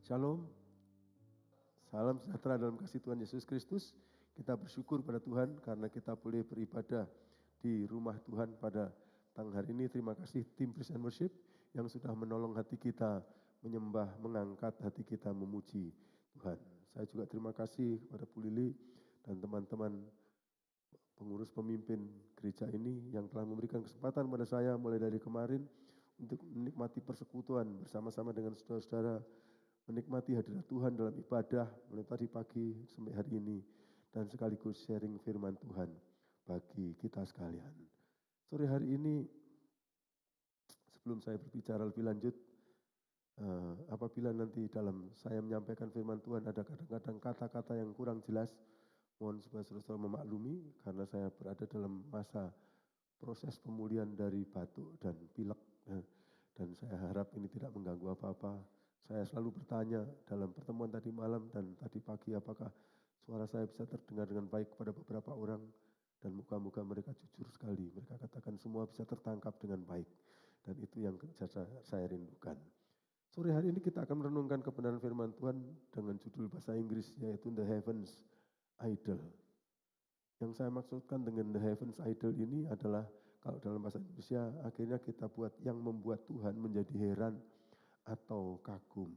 Shalom, salam sejahtera dalam kasih Tuhan Yesus Kristus. Kita bersyukur pada Tuhan karena kita boleh beribadah di rumah Tuhan pada tang hari ini. Terima kasih tim Praise and Worship yang sudah menolong hati kita menyembah, mengangkat hati kita memuji Tuhan. Saya juga terima kasih kepada Bu Lili dan teman-teman pengurus pemimpin gereja ini yang telah memberikan kesempatan pada saya mulai dari kemarin untuk menikmati persekutuan bersama-sama dengan saudara-saudara, menikmati hadirat Tuhan dalam ibadah mulai tadi pagi sampai hari ini, dan sekaligus sharing firman Tuhan bagi kita sekalian. Sore hari ini, sebelum saya berbicara lebih lanjut, apabila nanti dalam saya menyampaikan firman Tuhan ada kadang-kadang kata-kata yang kurang jelas, mohon supaya saudara memaklumi karena saya berada dalam masa proses pemulihan dari batuk dan pilek, dan saya harap ini tidak mengganggu apa-apa. Saya selalu bertanya dalam pertemuan tadi malam dan tadi pagi apakah suara saya bisa terdengar dengan baik kepada beberapa orang, dan moga-moga mereka jujur sekali. Mereka katakan semua bisa tertangkap dengan baik, dan itu yang saya rindukan. Sore hari ini kita akan merenungkan kebenaran firman Tuhan dengan judul bahasa Inggris yaitu The Heavens Idol. Yang saya maksudkan dengan The Heavens Idol ini adalah kalau dalam bahasa Indonesia akhirnya kita buat yang membuat Tuhan menjadi heran atau kagum.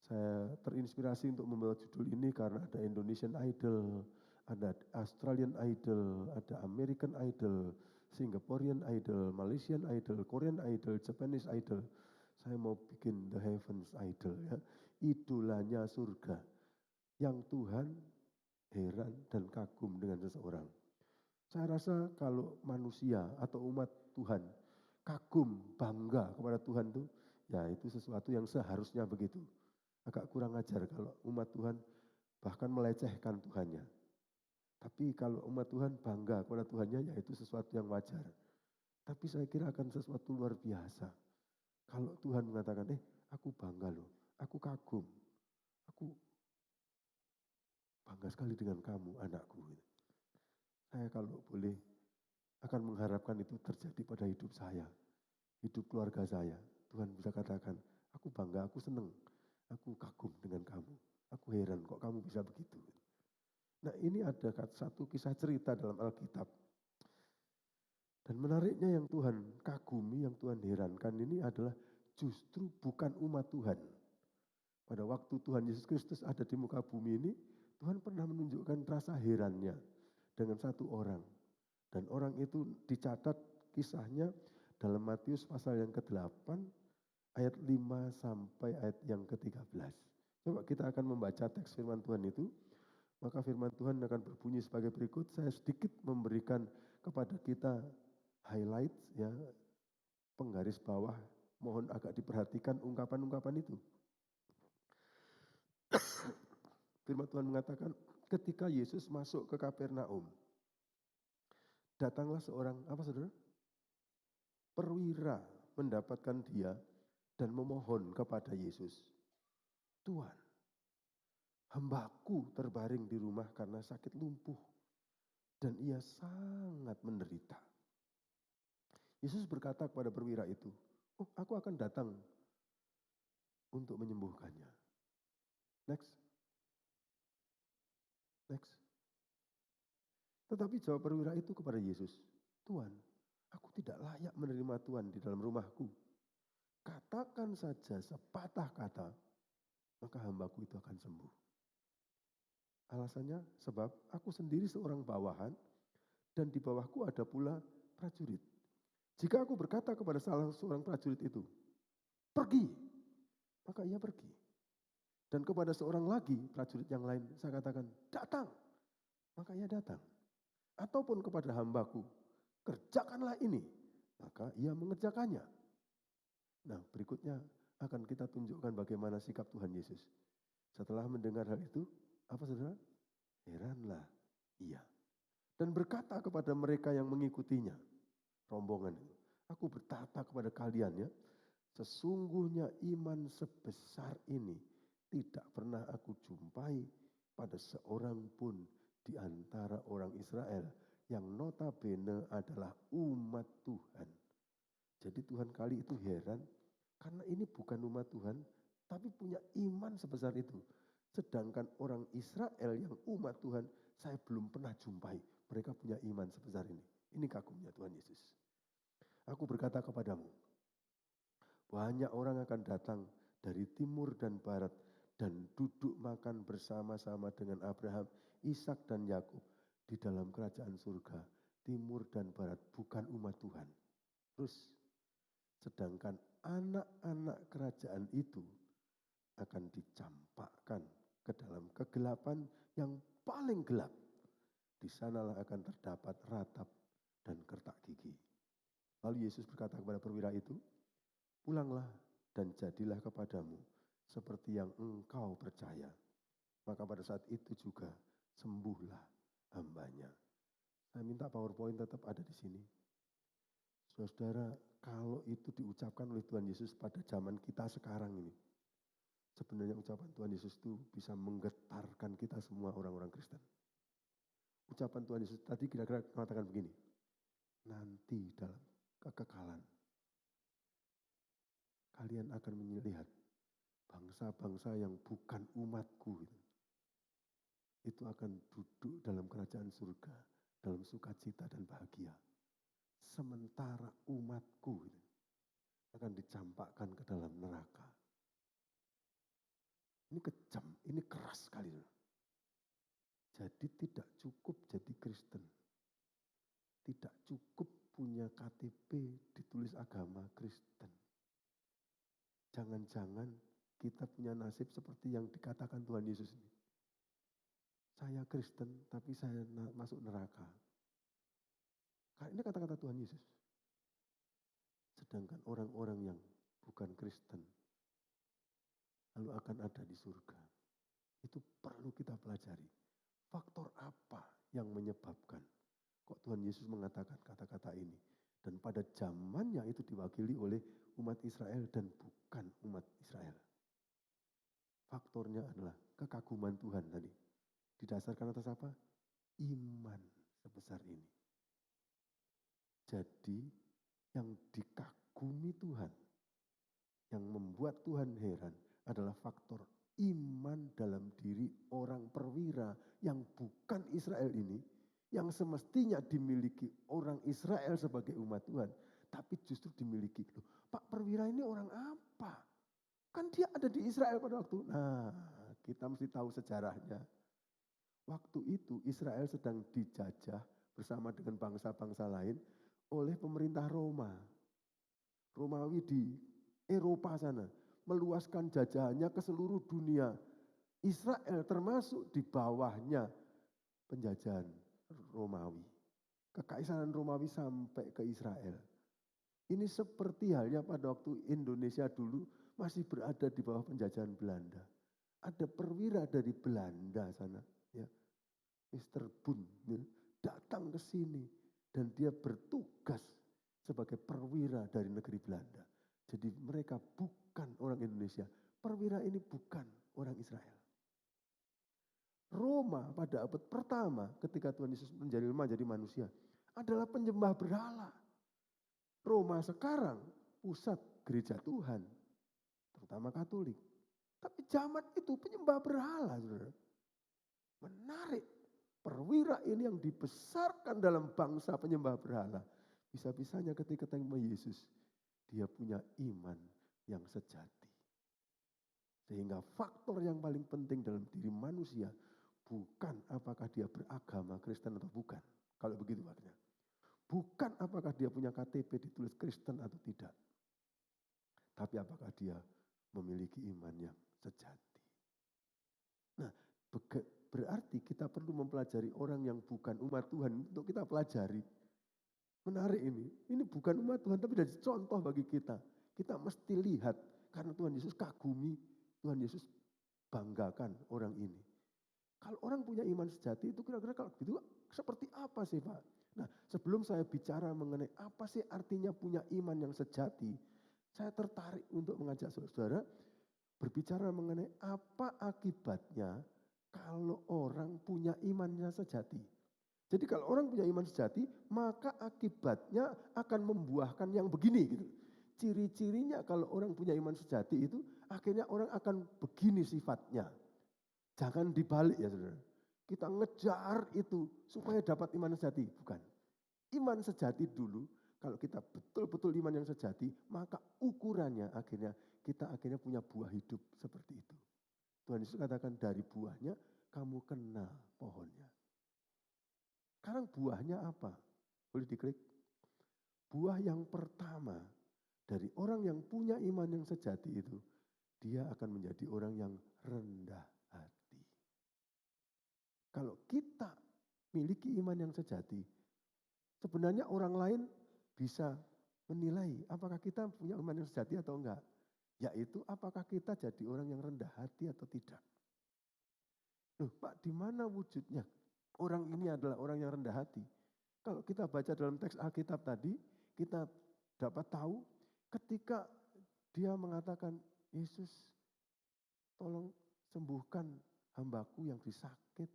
Saya terinspirasi untuk membawa judul ini karena ada Indonesian Idol, ada Australian Idol, ada American Idol, Singaporean Idol, Malaysian Idol, Korean Idol, Japanese Idol. Saya mau bikin The Heavens Idol, ya, idolanya surga, yang Tuhan heran dan kagum dengan seseorang. Saya rasa kalau manusia atau umat Tuhan kagum, bangga kepada Tuhan itu, ya itu sesuatu yang seharusnya begitu. Agak kurang ajar kalau umat Tuhan bahkan melecehkan Tuhannya. Tapi kalau umat Tuhan bangga kepada Tuhannya, ya itu sesuatu yang wajar. Tapi saya kira akan sesuatu luar biasa. Kalau Tuhan mengatakan, aku bangga loh, aku kagum, aku bangga sekali dengan kamu anakku. Saya kalau boleh akan mengharapkan itu terjadi pada hidup saya, hidup keluarga saya. Tuhan bisa katakan, aku bangga, aku senang, aku kagum dengan kamu. Aku heran kok kamu bisa begitu. Nah, ini ada satu kisah cerita dalam Alkitab. Dan menariknya yang Tuhan kagumi, yang Tuhan herankan ini adalah justru bukan umat Tuhan. Pada waktu Tuhan Yesus Kristus ada di muka bumi ini, Tuhan pernah menunjukkan rasa herannya dengan satu orang. Dan orang itu dicatat kisahnya dalam Matius pasal yang ke-8, ayat 5 sampai ayat yang ke-13. Coba kita akan membaca teks firman Tuhan itu. Maka firman Tuhan akan berbunyi sebagai berikut. Saya sedikit memberikan kepada kita highlight, ya, penggaris bawah. Mohon agak diperhatikan ungkapan-ungkapan itu. Firman Tuhan mengatakan, ketika Yesus masuk ke Kapernaum, datanglah seorang, apa saudara? Perwira mendapatkan dia dan memohon kepada Yesus. Tuhan, hambaku terbaring di rumah karena sakit lumpuh dan ia sangat menderita. Yesus berkata kepada perwira itu, aku akan datang untuk menyembuhkannya. Next. Tetapi jawab perwira itu kepada Yesus, Tuhan, aku tidak layak menerima Tuhan di dalam rumahku. Katakan saja sepatah kata, maka hambaku itu akan sembuh. Alasannya sebab aku sendiri seorang bawahan dan di bawahku ada pula prajurit. Jika aku berkata kepada salah seorang prajurit itu, pergi, maka ia pergi. Dan kepada seorang lagi prajurit yang lain saya katakan, datang, maka ia datang. Ataupun kepada hambaku, kerjakanlah ini, maka ia mengerjakannya. Nah, berikutnya akan kita tunjukkan bagaimana sikap Tuhan Yesus. Setelah mendengar hal itu, apa saudara? Heranlah ia. Dan berkata kepada mereka yang mengikutinya, rombongan itu, aku berkata kepada kalian, ya, sesungguhnya iman sebesar ini tidak pernah aku jumpai pada seorang pun di antara orang Israel yang notabene adalah umat Tuhan. Jadi Tuhan kali itu heran karena ini bukan umat Tuhan, tapi punya iman iman sebesar itu. Sedangkan orang Israel yang umat Tuhan, saya belum pernah jumpai. Mereka punya iman sebesar ini. Ini kagumnya Tuhan Yesus. Aku berkata kepadamu, banyak orang akan datang dari timur dan barat dan duduk makan bersama-sama dengan Abraham, Ishak dan Yakub di dalam kerajaan surga. Timur dan barat bukan umat Tuhan. Terus, sedangkan anak-anak kerajaan itu akan dicampakkan ke dalam kegelapan yang paling gelap. Di sanalah akan terdapat ratap dan kertak gigi. Lalu Yesus berkata kepada perwira itu, pulanglah dan jadilah kepadamu seperti yang engkau percaya. Maka pada saat itu juga sembuhlah hambanya. Saya minta PowerPoint tetap ada di sini. Saudara, kalau itu diucapkan oleh Tuhan Yesus pada zaman kita sekarang ini, sebenarnya ucapan Tuhan Yesus itu bisa menggetarkan kita semua orang-orang Kristen. Ucapan Tuhan Yesus tadi kira-kira mengatakan begini, nanti dalam kekekalan kalian akan melihat bangsa-bangsa yang bukan umatku itu akan duduk dalam kerajaan surga, dalam sukacita dan bahagia. Sementara umatku akan dicampakkan ke dalam neraka. Ini kejam, ini keras sekali. Jadi tidak cukup jadi Kristen. Tidak cukup punya KTP ditulis agama Kristen. Jangan-jangan kita punya nasib seperti yang dikatakan Tuhan Yesus ini. Saya Kristen tapi saya masuk neraka. Ini kata-kata Tuhan Yesus. Sedangkan orang-orang yang bukan Kristen lalu akan ada di surga. Itu perlu kita pelajari. Faktor apa yang menyebabkan kok Tuhan Yesus mengatakan kata-kata ini. Dan pada zamannya itu diwakili oleh umat Israel dan bukan umat Israel. Faktornya adalah kekaguman Tuhan tadi. Didasarkan atas apa? Iman sebesar ini. Jadi yang dikagumi Tuhan, yang membuat Tuhan heran adalah faktor iman dalam diri orang perwira yang bukan Israel ini, yang semestinya dimiliki orang Israel sebagai umat Tuhan, tapi justru dimiliki. Loh, Pak perwira ini orang apa? Kan dia ada di Israel pada waktu. Nah, kita mesti tahu sejarahnya. Waktu itu Israel sedang dijajah bersama dengan bangsa-bangsa lain oleh pemerintah Roma. Romawi di Eropa sana meluaskan jajahannya ke seluruh dunia. Israel termasuk di bawahnya penjajahan Romawi. Kekaisaran Romawi sampai ke Israel. Ini seperti halnya pada waktu Indonesia dulu masih berada di bawah penjajahan Belanda. Ada perwira dari Belanda sana, ya, Mr. Boon, ya, datang ke sini dan dia bertugas sebagai perwira dari negeri Belanda. Jadi mereka bukan orang Indonesia. Perwira ini bukan orang Israel. Roma pada abad pertama ketika Tuhan Yesus menjadi manusia adalah penyembah berhala. Roma sekarang pusat gereja Tuhan, terutama Katolik. Tapi zaman itu penyembah berhala, saudara. Menarik, perwira ini yang dibesarkan dalam bangsa penyembah berhala. Bisa-bisanya ketika ketemu Yesus, dia punya iman yang sejati. Sehingga faktor yang paling penting dalam diri manusia bukan apakah dia beragama Kristen atau bukan. Kalau begitu artinya. Bukan apakah dia punya KTP ditulis Kristen atau tidak. Tapi apakah dia memiliki iman yang sejati. Nah, berarti kita perlu mempelajari orang yang bukan umat Tuhan untuk kita pelajari. Menarik ini. Ini bukan umat Tuhan tapi jadi contoh bagi kita. Kita mesti lihat karena Tuhan Yesus kagumi, Tuhan Yesus banggakan orang ini. Kalau orang punya iman sejati itu kira-kira kalau begitu seperti apa sih Pak? Nah sebelum saya bicara mengenai apa sih artinya punya iman yang sejati, saya tertarik untuk mengajak saudara berbicara mengenai apa akibatnya kalau orang punya imannya sejati. Jadi kalau orang punya iman sejati, maka akibatnya akan membuahkan yang begini gitu. Ciri-cirinya kalau orang punya iman sejati itu akhirnya orang akan begini sifatnya. Jangan dibalik ya saudara. Kita ngejar itu supaya dapat iman sejati. Bukan. Iman sejati dulu, kalau kita betul-betul iman yang sejati, maka ukurannya kita akhirnya punya buah hidup seperti itu. Tuhan Yesus katakan dari buahnya kamu kenal pohonnya. Sekarang buahnya apa? Boleh diklik. Buah yang pertama dari orang yang punya iman yang sejati itu, dia akan menjadi orang yang rendah hati. Kalau kita miliki iman yang sejati, sebenarnya orang lain bisa menilai apakah kita punya iman yang sejati atau enggak. Yaitu apakah kita jadi orang yang rendah hati atau tidak. Loh Pak, di mana wujudnya? Orang ini adalah orang yang rendah hati. Kalau kita baca dalam teks Alkitab tadi, kita dapat tahu ketika dia mengatakan, Yesus tolong sembuhkan hambaku yang disakit.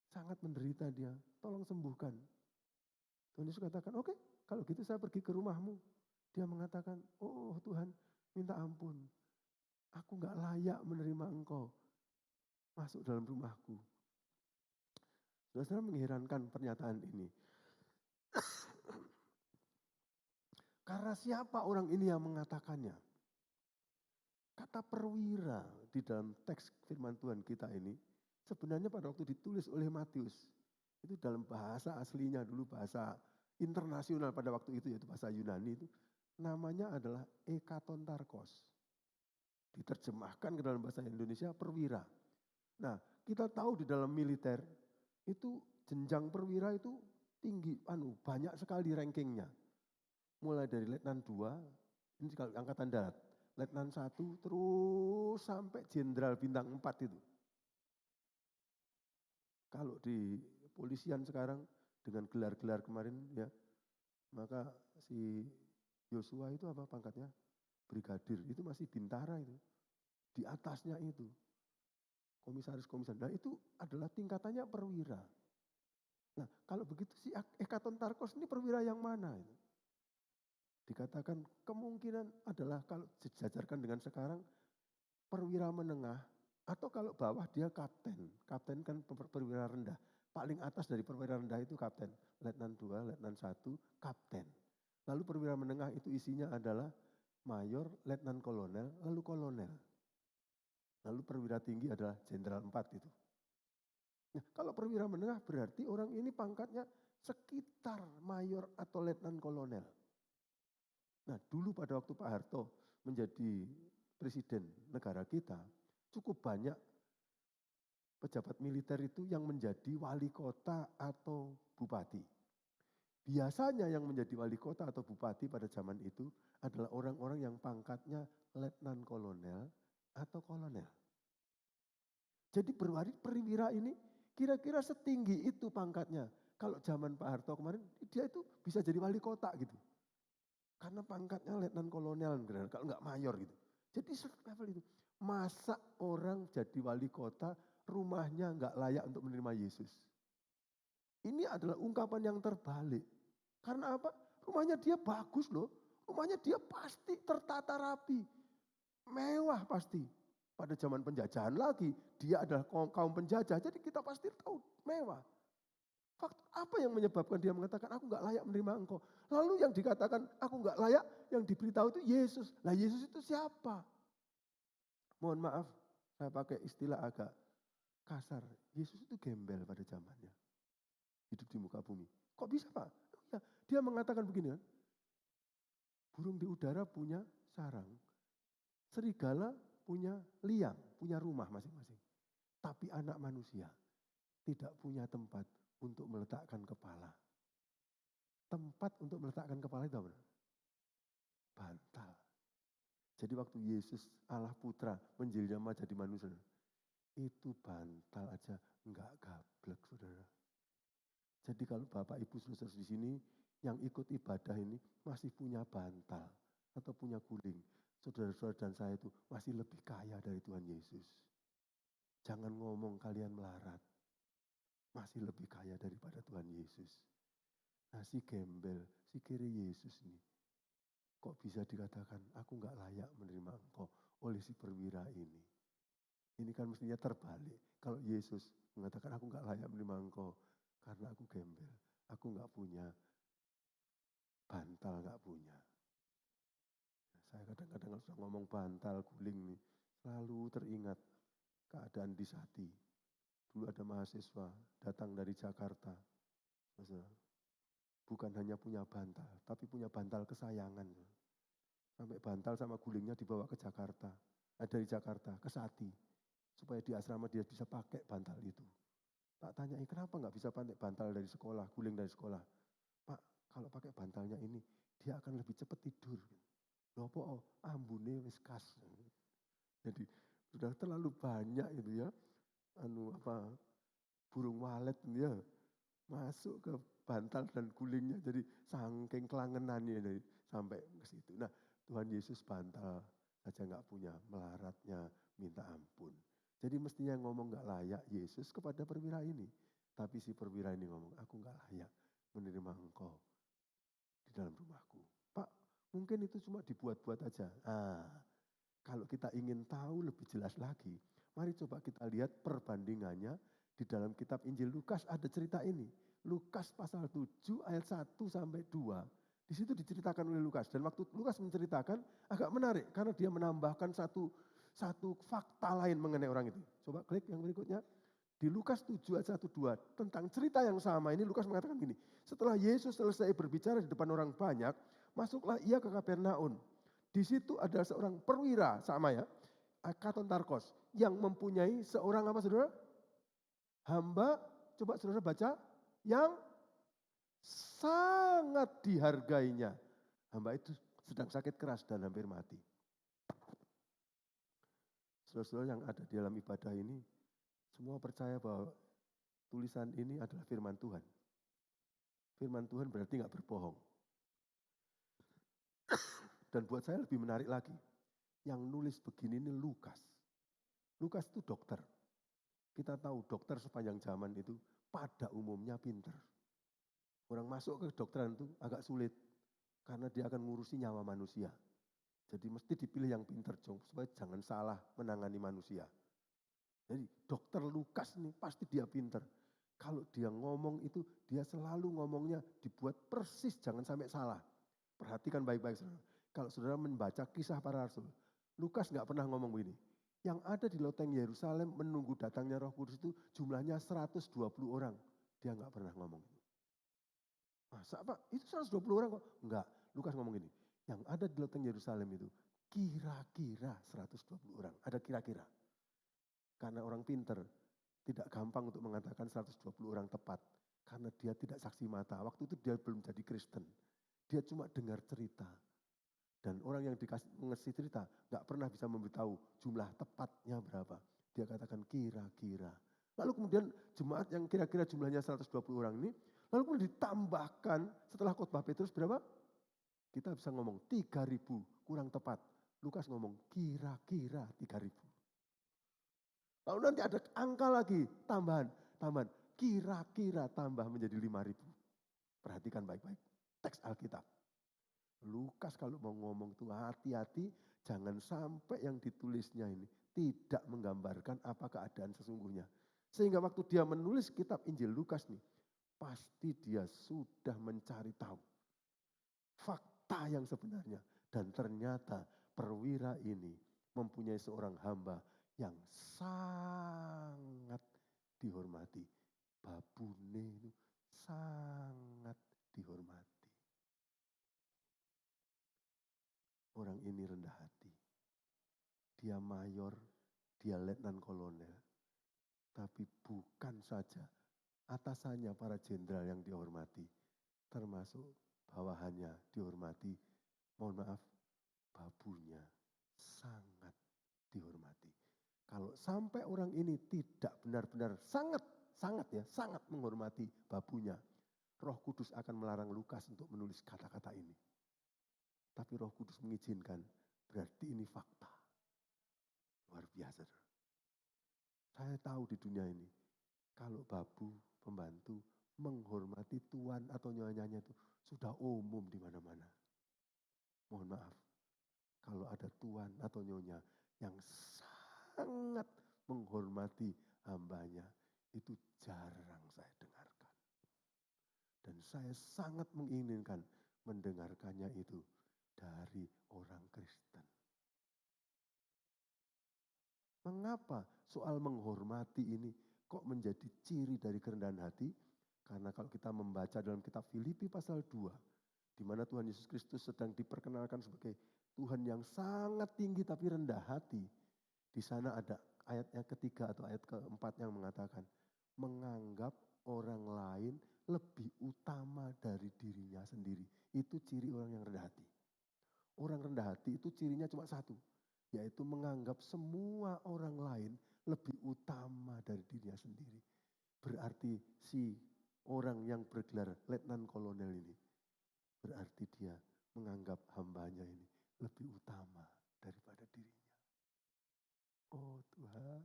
Sangat menderita dia, tolong sembuhkan. Tuhan Yesus katakan, oke, kalau gitu saya pergi ke rumahmu. Dia mengatakan, oh Tuhan minta ampun. Aku gak layak menerima engkau masuk dalam rumahku. Saudara mengherankan pernyataan ini. Karena siapa orang ini yang mengatakannya? Kata perwira di dalam teks firman Tuhan kita ini, sebenarnya pada waktu ditulis oleh Matius, itu dalam bahasa aslinya dulu, bahasa internasional pada waktu itu, yaitu bahasa Yunani itu, namanya adalah ekatontarkos. Diterjemahkan ke dalam bahasa Indonesia perwira. Nah, kita tahu di dalam militer itu jenjang perwira itu tinggi, banyak sekali rankingnya. Mulai dari letnan 2, ini kalau angkatan darat, letnan 1 terus sampai jenderal bintang 4 itu. Kalau di polisian sekarang dengan gelar-gelar kemarin ya, maka si Yosua itu apa pangkatnya? Brigadir, itu masih bintara itu. Di atasnya itu komisaris-komisaris. Nah itu adalah tingkatannya perwira. Nah kalau begitu si ekatontarkos ini perwira yang mana? Dikatakan kemungkinan adalah kalau dijajarkan dengan sekarang perwira menengah atau kalau bawah dia kapten. Kapten kan perwira rendah. Paling atas dari perwira rendah itu kapten. Letnan 2, letnan 1, kapten. Lalu perwira menengah itu isinya adalah mayor, letnan kolonel, lalu kolonel. Lalu perwira tinggi adalah jenderal 4 itu. Nah, kalau perwira menengah berarti orang ini pangkatnya sekitar mayor atau letnan kolonel. Nah, dulu pada waktu Pak Harto menjadi presiden negara kita, cukup banyak pejabat militer itu yang menjadi wali kota atau bupati. Biasanya yang menjadi wali kota atau bupati pada zaman itu adalah orang-orang yang pangkatnya letnan kolonel atau kolonel. Jadi perwira ini kira-kira setinggi itu pangkatnya. Kalau zaman Pak Harto kemarin dia itu bisa jadi wali kota gitu. Karena pangkatnya letnan kolonel, kalau enggak mayor gitu. Jadi level itu. Masa orang jadi wali kota rumahnya enggak layak untuk menerima Yesus. Ini adalah ungkapan yang terbalik. Karena apa? Rumahnya dia bagus loh. Rumahnya dia pasti tertata rapi. Mewah pasti. Pada zaman penjajahan lagi, dia adalah kaum penjajah. Jadi kita pasti tahu mewah. Faktor apa yang menyebabkan dia mengatakan aku enggak layak menerima engkau. Lalu yang dikatakan aku enggak layak, yang diberitahu itu Yesus. Lah Yesus itu siapa? Mohon maaf, saya pakai istilah agak kasar. Yesus itu gembel pada zamannya. Hidup di muka bumi. Kok bisa Pak? Ya, dia mengatakan begini kan. Burung di udara punya sarang. Serigala punya liang, punya rumah masing-masing. Tapi anak manusia tidak punya tempat untuk meletakkan kepala. Tempat untuk meletakkan kepala itu apa? Bantal. Jadi waktu Yesus Allah Putra menjelma jadi manusia, itu bantal aja enggak gablek saudara. Jadi kalau Bapak Ibu saudara di sini yang ikut ibadah ini masih punya bantal atau punya guling, saudara-saudara dan saya itu masih lebih kaya dari Tuhan Yesus. Jangan ngomong kalian melarat, masih lebih kaya daripada Tuhan Yesus. Nah si gembel, si kiri Yesus nih, kok bisa dikatakan aku enggak layak menerima engkau. oleh si perwira ini. Ini kan mestinya terbalik. Kalau Yesus mengatakan aku nggak layak menerima engkau karena aku gembel. Aku nggak punya bantal, nggak punya. Saya kadang-kadang kalau sudah ngomong bantal, guling nih, selalu teringat keadaan di Sati. Dulu ada mahasiswa datang dari Jakarta. Bukan hanya punya bantal, tapi punya bantal kesayangan. Sampai bantal sama gulingnya dibawa ke Jakarta. Dari Jakarta ke Sati. Supaya di asrama dia bisa pakai bantal itu. Tak tanyain kenapa nggak bisa pakai bantal dari sekolah, guling dari sekolah. Pak, kalau pakai bantalnya ini, dia akan lebih cepat tidur. Loh po, ambune wis kas. Jadi sudah terlalu banyak itu ya, burung walet ya, masuk ke bantal dan gulingnya. Jadi saking kelangenannya dari sampai ke situ. Nah, Tuhan Yesus bantal saja nggak punya, melaratnya minta ampun. Jadi mestinya ngomong nggak layak Yesus kepada perwira ini. Tapi si perwira ini ngomong, aku nggak layak menerima engkau di dalam rumahku. Pak, mungkin itu cuma dibuat-buat aja. Kalau kita ingin tahu lebih jelas lagi, mari coba kita lihat perbandingannya di dalam kitab Injil Lukas ada cerita ini. Lukas pasal 7 ayat 1 sampai 2. Di situ diceritakan oleh Lukas. Dan waktu Lukas menceritakan agak menarik karena dia menambahkan satu fakta lain mengenai orang itu. Coba klik yang berikutnya. Di Lukas 7 ayat 1-2 tentang cerita yang sama ini Lukas mengatakan gini. Setelah Yesus selesai berbicara di depan orang banyak, masuklah ia ke Kapernaum. Di situ ada seorang perwira sama ya, Katon Tarkos yang mempunyai seorang apa saudara? Hamba, coba saudara baca, yang sangat dihargainya. Hamba itu sedang sakit keras dan hampir mati. Saudara-saudara yang ada di dalam ibadah ini, semua percaya bahwa tulisan ini adalah firman Tuhan. Firman Tuhan berarti nggak berbohong. Dan buat saya lebih menarik lagi, yang nulis begini ini Lukas. Lukas itu dokter. Kita tahu dokter sepanjang zaman itu pada umumnya pinter. Orang masuk ke kedokteran itu agak sulit karena dia akan ngurusi nyawa manusia. Jadi mesti dipilih yang pinter supaya jangan salah menangani manusia. Jadi dokter Lukas ini pasti dia pinter. Kalau dia ngomong itu dia selalu ngomongnya dibuat persis jangan sampai salah. Perhatikan baik-baik saudara. Kalau saudara membaca kisah para rasul, Lukas nggak pernah ngomong begini. Yang ada di loteng Yerusalem menunggu datangnya Roh Kudus itu jumlahnya 120 orang. Dia nggak pernah ngomong. Masa Pak? Itu 120 orang kok? Enggak. Lukas ngomong gini. Yang ada di loteng Yerusalem itu kira-kira 120 orang. Ada kira-kira. Karena orang pinter tidak gampang untuk mengatakan 120 orang tepat. Karena dia tidak saksi mata. Waktu itu dia belum jadi Kristen. Dia cuma dengar cerita. Dan orang yang ngasih cerita gak pernah bisa memberitahu jumlah tepatnya berapa. Dia katakan kira-kira. Lalu kemudian jemaat yang kira-kira jumlahnya 120 orang ini, lalu kemudian ditambahkan setelah khotbah Petrus berapa? Kita bisa ngomong 3.000 kurang tepat. Lukas ngomong kira-kira 3.000. Lalu nanti ada angka lagi tambahan. Kira-kira tambah menjadi 5.000. Perhatikan baik-baik teks Alkitab. Lukas kalau mau ngomong tuh hati-hati jangan sampai yang ditulisnya ini tidak menggambarkan apa keadaan sesungguhnya. Sehingga waktu dia menulis kitab Injil Lukas nih, pasti dia sudah mencari tahu fakta yang sebenarnya. Dan ternyata perwira ini mempunyai seorang hamba yang sangat dihormati. Babune itu sangat dihormati. Orang ini rendah hati. Dia mayor, dia letnan kolonel. Tapi bukan saja atasannya para jenderal yang dihormati. Termasuk bawahannya dihormati. Mohon maaf, babunya sangat dihormati. Kalau sampai orang ini tidak benar-benar sangat menghormati babunya. Roh Kudus akan melarang Lukas untuk menulis kata-kata ini. Tapi Roh Kudus mengizinkan, berarti ini fakta. Luar biasa. Saya tahu di dunia ini, kalau babu, pembantu, menghormati tuan atau nyonyanya itu sudah umum di mana-mana. Mohon maaf, kalau ada tuan atau nyonya yang sangat menghormati hambanya, itu jarang saya dengarkan. Dan saya sangat menginginkan mendengarkannya itu dari orang Kristen. Mengapa soal menghormati ini kok menjadi ciri dari kerendahan hati? Karena kalau kita membaca dalam kitab Filipi pasal 2, di mana Tuhan Yesus Kristus sedang diperkenalkan sebagai Tuhan yang sangat tinggi tapi rendah hati. Di sana ada ayatnya ketiga atau ayat keempat yang mengatakan, menganggap orang lain lebih utama dari dirinya sendiri. Itu ciri orang yang rendah hati. Orang rendah hati itu cirinya cuma satu, yaitu menganggap semua orang lain lebih utama dari dirinya sendiri. Berarti si orang yang bergelar letnan kolonel ini, berarti dia menganggap hambanya ini lebih utama daripada dirinya. Oh Tuhan,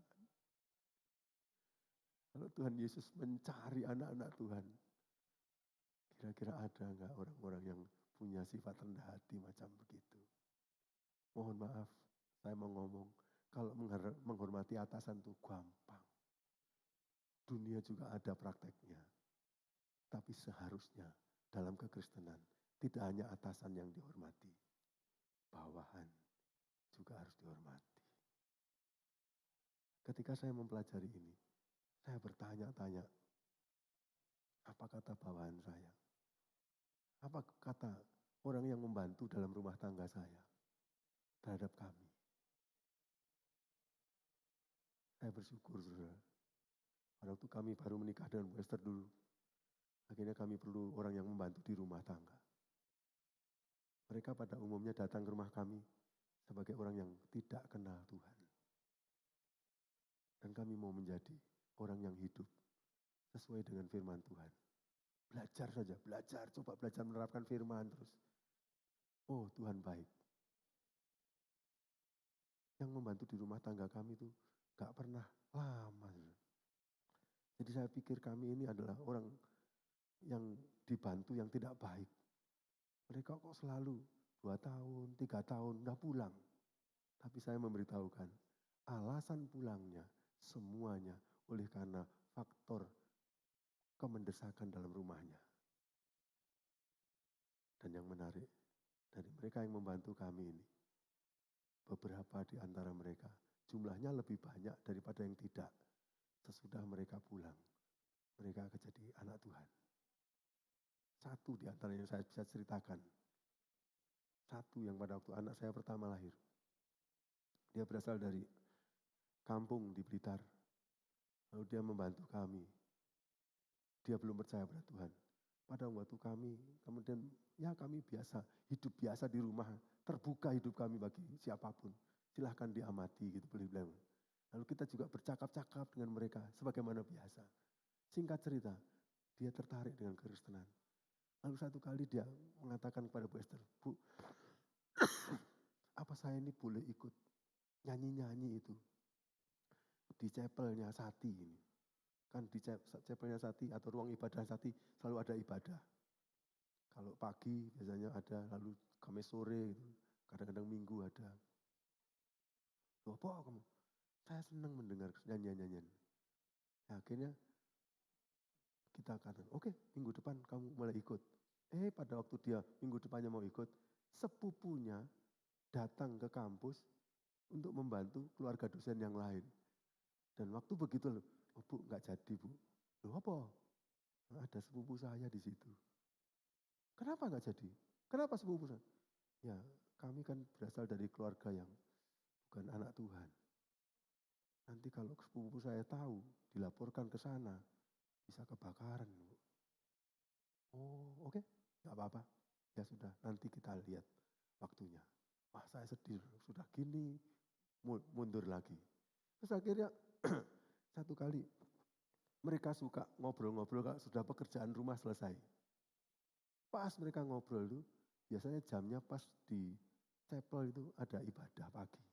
kalau Tuhan Yesus mencari anak-anak Tuhan, kira-kira ada nggak orang-orang yang punya sifat rendah hati macam begitu? Mohon maaf, saya mau ngomong, kalau menghormati atasan itu gampang. Dunia juga ada prakteknya. Tapi seharusnya dalam kekristenan tidak hanya atasan yang dihormati, bawahan juga harus dihormati. Ketika saya mempelajari ini, saya bertanya-tanya, apa kata bawahan saya? Apa kata orang yang membantu dalam rumah tangga saya terhadap kami? Saya bersyukur, saudara. Pada waktu kami baru menikah dengan Bu Esther dulu, akhirnya kami perlu orang yang membantu di rumah tangga. Mereka pada umumnya datang ke rumah kami sebagai orang yang tidak kenal Tuhan. Dan kami mau menjadi orang yang hidup sesuai dengan firman Tuhan. Belajar saja, belajar, coba belajar menerapkan firman terus. Oh Tuhan baik. Yang membantu di rumah tangga kami itu gak pernah lama. Jadi saya pikir kami ini adalah orang yang dibantu yang tidak baik. Mereka kok selalu 2 tahun, 3 tahun, udah pulang. Tapi saya memberitahukan, alasan pulangnya semuanya oleh karena faktor kemendesakan dalam rumahnya. Dan yang menarik, dari mereka yang membantu kami ini, beberapa di antara mereka, jumlahnya lebih banyak daripada yang tidak. Sesudah mereka pulang, mereka akan jadi anak Tuhan. Satu di antara yang saya bisa ceritakan. Satu yang pada waktu anak saya pertama lahir. Dia berasal dari kampung di Blitar. Lalu dia membantu kami. Dia belum percaya pada Tuhan. Pada waktu kami, kemudian ya kami biasa, hidup biasa di rumah. Terbuka hidup kami bagi siapapun. Silahkan diamati gitu, boleh bilang. Lalu kita juga bercakap-cakap dengan mereka sebagaimana biasa. Singkat cerita, dia tertarik dengan kekristenan. Lalu satu kali dia mengatakan kepada Bu Esther, Bu, apa saya ini boleh ikut nyanyi-nyanyi itu di chapelnya Sati ini. Kan di chapelnya Sati atau ruang ibadah Sati selalu ada ibadah. Kalau pagi biasanya ada, lalu Kamis sore gitu. Kadang-kadang Minggu ada. Loh, apa kamu? Saya senang mendengar nyanyian-nyanyian. Nah, akhirnya kita katakan, oke, minggu depan kamu mulai ikut. Pada waktu dia minggu depannya mau ikut, sepupunya datang ke kampus untuk membantu keluarga dosen yang lain. Dan waktu begitu loh, oh Bu, nggak jadi Bu. Loh apa? Nah, ada sepupu saya di situ. Kenapa nggak jadi? Kenapa sepupu saya? Ya, kami kan berasal dari keluarga yang bukan anak Tuhan. Nanti kalau sepupu saya tahu, dilaporkan ke sana, bisa kebakaran. Bu. Oh oke, nggak apa-apa. Ya sudah, nanti kita lihat waktunya. Wah saya sedih, sudah gini, mundur lagi. Terus akhirnya satu kali mereka suka ngobrol-ngobrol kalau sudah pekerjaan rumah selesai. Pas mereka ngobrol itu, biasanya jamnya pas di chapel itu ada ibadah pagi.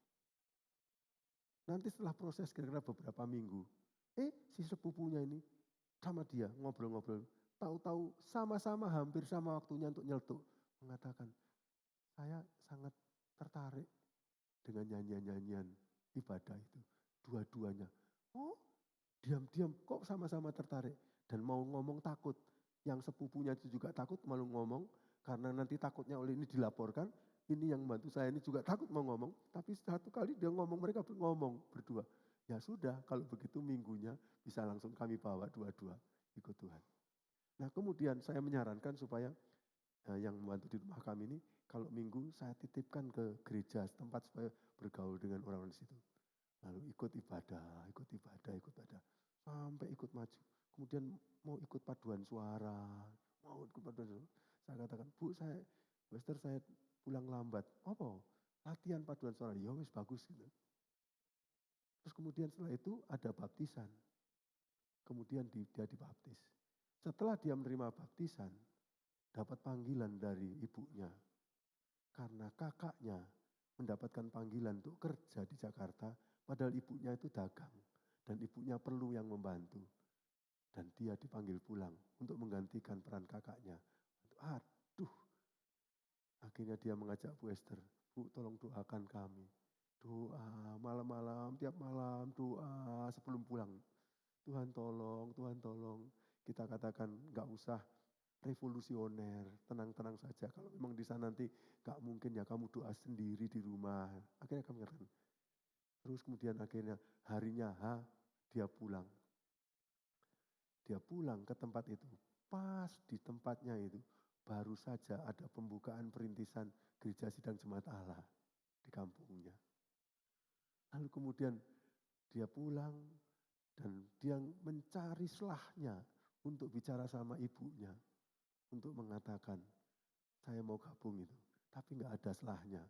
Nanti setelah proses kira-kira beberapa minggu, si sepupunya ini sama dia ngobrol-ngobrol. Tahu-tahu sama-sama hampir sama waktunya untuk nyeletuk. Mengatakan, saya sangat tertarik dengan nyanyian-nyanyian ibadah itu. Dua-duanya. Oh, diam-diam kok sama-sama tertarik. Dan mau ngomong takut. Yang sepupunya itu juga takut malu ngomong. Karena nanti takutnya oleh ini dilaporkan. Ini yang membantu saya ini juga takut mau ngomong. Tapi satu kali dia ngomong, mereka ngomong berdua. Ya sudah, kalau begitu minggunya bisa langsung kami bawa dua-dua ikut Tuhan. Nah kemudian saya menyarankan supaya yang membantu di rumah kami ini, kalau minggu saya titipkan ke gereja setempat supaya bergaul dengan orang di situ. Lalu ikut ibadah, ikut ibadah, ikut ibadah. Sampai ikut maju. Kemudian mau ikut paduan suara, mau ikut paduan suara. Saya katakan, Bu, Wester saya pulang lambat. Apa? Latihan paduan suara. Ya wis bagus gitu. Terus kemudian setelah itu ada baptisan. Kemudian dia dibaptis. Setelah dia menerima baptisan, dapat panggilan dari ibunya. Karena kakaknya mendapatkan panggilan untuk kerja di Jakarta, padahal ibunya itu dagang. Dan ibunya perlu yang membantu. Dan dia dipanggil pulang untuk menggantikan peran kakaknya. Aduh, akhirnya dia mengajak Bu Esther, Bu tolong doakan kami. Doa malam-malam, tiap malam doa sebelum pulang. Tuhan tolong. Kita katakan gak usah revolusioner, tenang-tenang saja. Kalau memang di sana nanti gak mungkin ya kamu doa sendiri di rumah. Akhirnya kami katakan. Terus kemudian akhirnya harinya dia pulang. Dia pulang ke tempat itu. Pas di tempatnya itu baru saja ada pembukaan perintisan gereja sidang jemaat Allah di kampungnya. Lalu kemudian dia pulang dan dia mencari selahnya untuk bicara sama ibunya. Untuk mengatakan, saya mau gabung itu. Tapi nggak ada selahnya.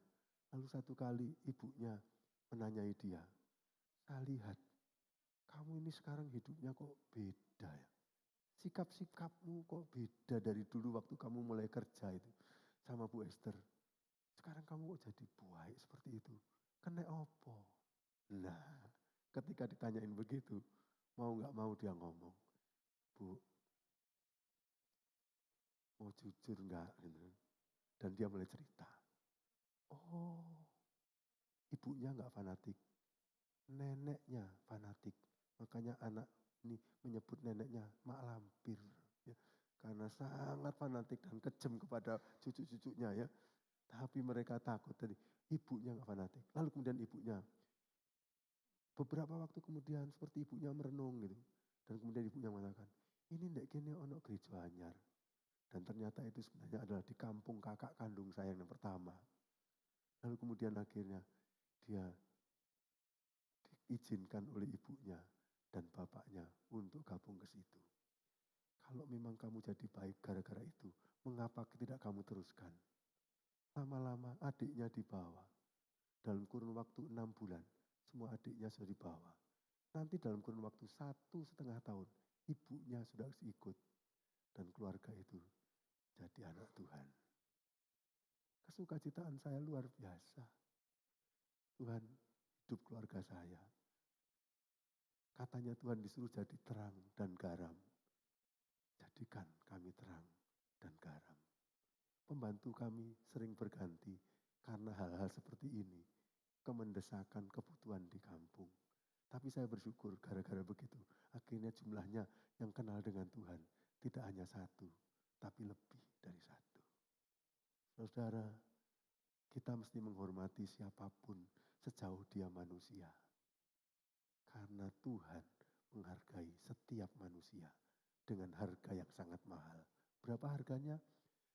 Lalu satu kali ibunya menanyai dia, saya lihat kamu ini sekarang hidupnya kok beda ya. Sikap-sikapmu kok beda dari dulu waktu kamu mulai kerja itu sama Bu Esther. Sekarang kamu kok jadi baik seperti itu. Kena opo? Nah, ketika ditanyain begitu, mau nggak mau dia ngomong, Bu, mau jujur nggak? Gitu. Dan dia mulai cerita. Oh, ibunya nggak fanatik, neneknya fanatik. Makanya anak ini menyebut neneknya mak lampir. Ya, karena sangat fanatik dan kejam kepada cucu-cucunya ya. Tapi mereka takut tadi. Ibunya nggak fanatik. Lalu kemudian ibunya. Beberapa waktu kemudian seperti ibunya merenung gitu. Dan kemudian ibunya mengatakan, ini ndak kene ono gereja anyar. Dan ternyata itu sebenarnya adalah di kampung kakak kandung saya yang pertama. Lalu kemudian akhirnya dia diizinkan oleh ibunya dan bapaknya untuk gabung ke situ. Kalau memang kamu jadi baik gara-gara itu, mengapa tidak kamu teruskan? Lama-lama adiknya dibawa. Dalam kurun waktu 6 bulan, semua adiknya sudah dibawa. Nanti dalam kurun waktu 1,5 tahun, ibunya sudah ikut. Dan keluarga itu jadi anak Tuhan. Kesukacitaan saya luar biasa. Tuhan hidup keluarga saya. Katanya Tuhan disuruh jadi terang dan garam. Jadikan kami terang dan garam. Pembantu kami sering berganti karena hal-hal seperti ini. Kemendesakan kebutuhan di kampung. Tapi saya bersyukur gara-gara begitu. Akhirnya jumlahnya yang kenal dengan Tuhan. Tidak hanya satu, tapi lebih dari satu. Saudara, kita mesti menghormati siapapun sejauh dia manusia. Karena Tuhan menghargai setiap manusia dengan harga yang sangat mahal. Berapa harganya?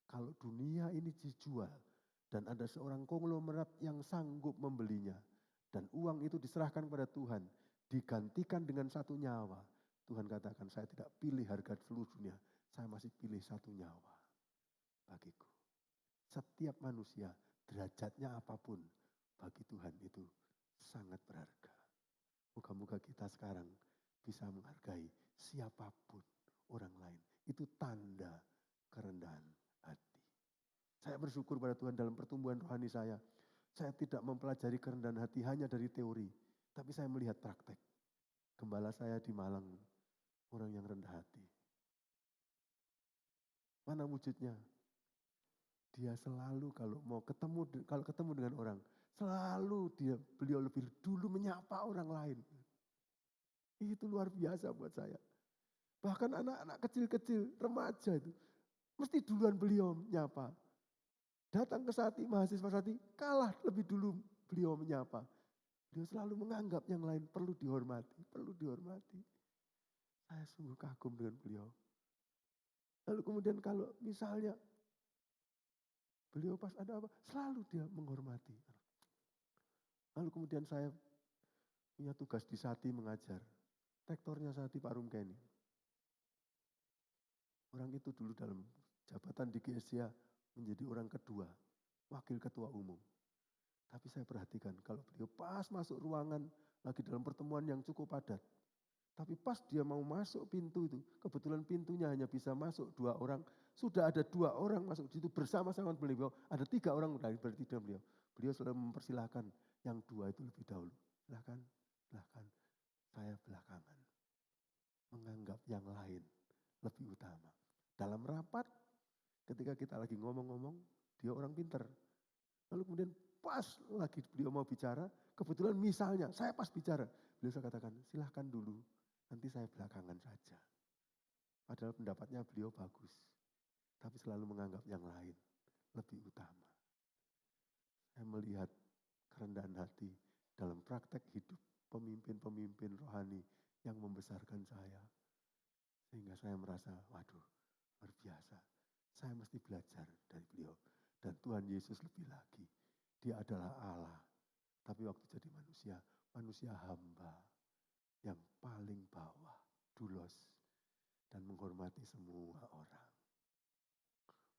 Kalau dunia ini dijual dan ada seorang konglomerat yang sanggup membelinya dan uang itu diserahkan kepada Tuhan, digantikan dengan satu nyawa. Tuhan katakan, saya tidak pilih harga seluruh dunia, saya masih pilih satu nyawa bagiku. Setiap manusia, derajatnya apapun, bagi Tuhan itu sangat berharga. Moga-moga kita sekarang bisa menghargai siapapun orang lain. Itu tanda kerendahan hati. Saya bersyukur pada Tuhan dalam pertumbuhan rohani saya. Saya tidak mempelajari kerendahan hati hanya dari teori. Tapi saya melihat praktek. Gembala saya di Malang, orang yang rendah hati. Mana wujudnya? Dia selalu kalau ketemu dengan orang, Selalu beliau lebih dulu menyapa orang lain. Itu luar biasa buat saya. Bahkan anak-anak kecil-kecil, remaja itu, mesti duluan beliau menyapa. Datang ke Sati, mahasiswa Sati, kalah lebih dulu beliau menyapa. Beliau selalu menganggap yang lain perlu dihormati, perlu dihormati. Saya sungguh kagum dengan beliau. Lalu kemudian kalau misalnya beliau pas ada apa, selalu dia menghormati. Lalu kemudian saya punya tugas di Sati mengajar. Rektornya Sati Pak Rumkeni. Orang itu dulu dalam jabatan di GSIA menjadi orang kedua, wakil ketua umum. Tapi saya perhatikan kalau beliau pas masuk ruangan lagi dalam pertemuan yang cukup padat. Tapi pas dia mau masuk pintu itu, kebetulan pintunya hanya bisa masuk 2 orang. Sudah ada 2 orang masuk di situ bersama-sama beliau. Ada 3 orang berarti dengan beliau. Beliau sudah mempersilahkan yang 2 itu lebih dahulu. Silahkan, silahkan. Saya belakangan. Menganggap yang lain lebih utama. Dalam rapat, ketika kita lagi ngomong-ngomong, dia orang pinter. Lalu kemudian pas lagi beliau mau bicara, kebetulan misalnya saya pas bicara. Beliau saya katakan, silahkan dulu, nanti saya belakangan saja. Padahal pendapatnya beliau bagus. Tapi selalu menganggap yang lain lebih utama. Saya melihat kerendahan hati dalam praktek hidup pemimpin-pemimpin rohani yang membesarkan saya. Sehingga saya merasa, waduh, luar biasa. Saya mesti belajar dari beliau. Dan Tuhan Yesus lebih lagi. Dia adalah Allah. Tapi waktu jadi manusia, manusia hamba. Yang paling bawah, dulos. Dan menghormati semua orang.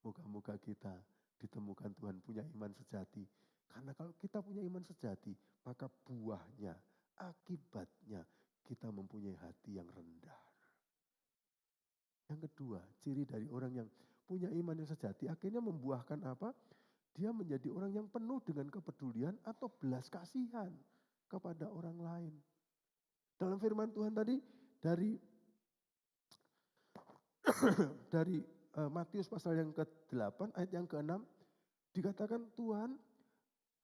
Moga-moga kita ditemukan Tuhan punya iman sejati. Karena kalau kita punya iman sejati, maka buahnya, akibatnya kita mempunyai hati yang rendah. Yang kedua, ciri dari orang yang punya iman yang sejati akhirnya membuahkan apa? Dia menjadi orang yang penuh dengan kepedulian atau belas kasihan kepada orang lain. Dalam firman Tuhan tadi dari Matius pasal yang ke-8 ayat yang ke-6 dikatakan Tuhan,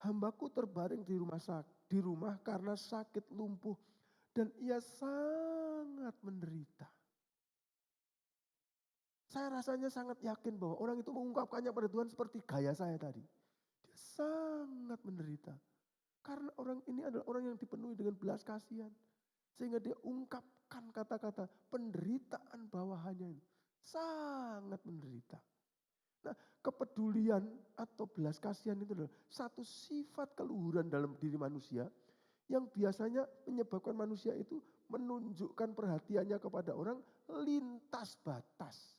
hambaku terbaring di rumah karena sakit lumpuh dan ia sangat menderita. Saya rasanya sangat yakin bahwa orang itu mengungkapkannya pada Tuhan seperti gaya saya tadi. Dia sangat menderita. Karena orang ini adalah orang yang dipenuhi dengan belas kasihan. Sehingga dia ungkapkan kata-kata penderitaan bawahannya itu. Sangat menderita. Nah, kepedulian atau belas kasihan itu adalah satu sifat keluhuran dalam diri manusia yang biasanya menyebabkan manusia itu menunjukkan perhatiannya kepada orang lintas batas.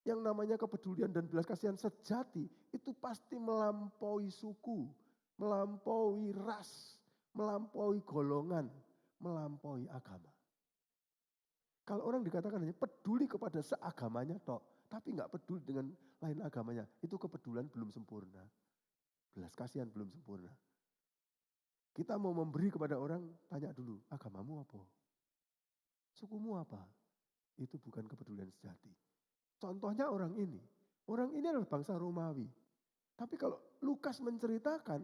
Yang namanya kepedulian dan belas kasihan sejati itu pasti melampaui suku, melampaui ras, melampaui golongan, melampaui agama. Kalau orang dikatakan hanya peduli kepada seagamanya tok, tapi nggak peduli dengan lain agamanya, itu kepedulian belum sempurna. Belas kasihan belum sempurna. Kita mau memberi kepada orang, tanya dulu, agamamu apa? Sukumu apa? Itu bukan kepedulian sejati. Contohnya orang ini. Orang ini adalah bangsa Romawi. Tapi kalau Lukas menceritakan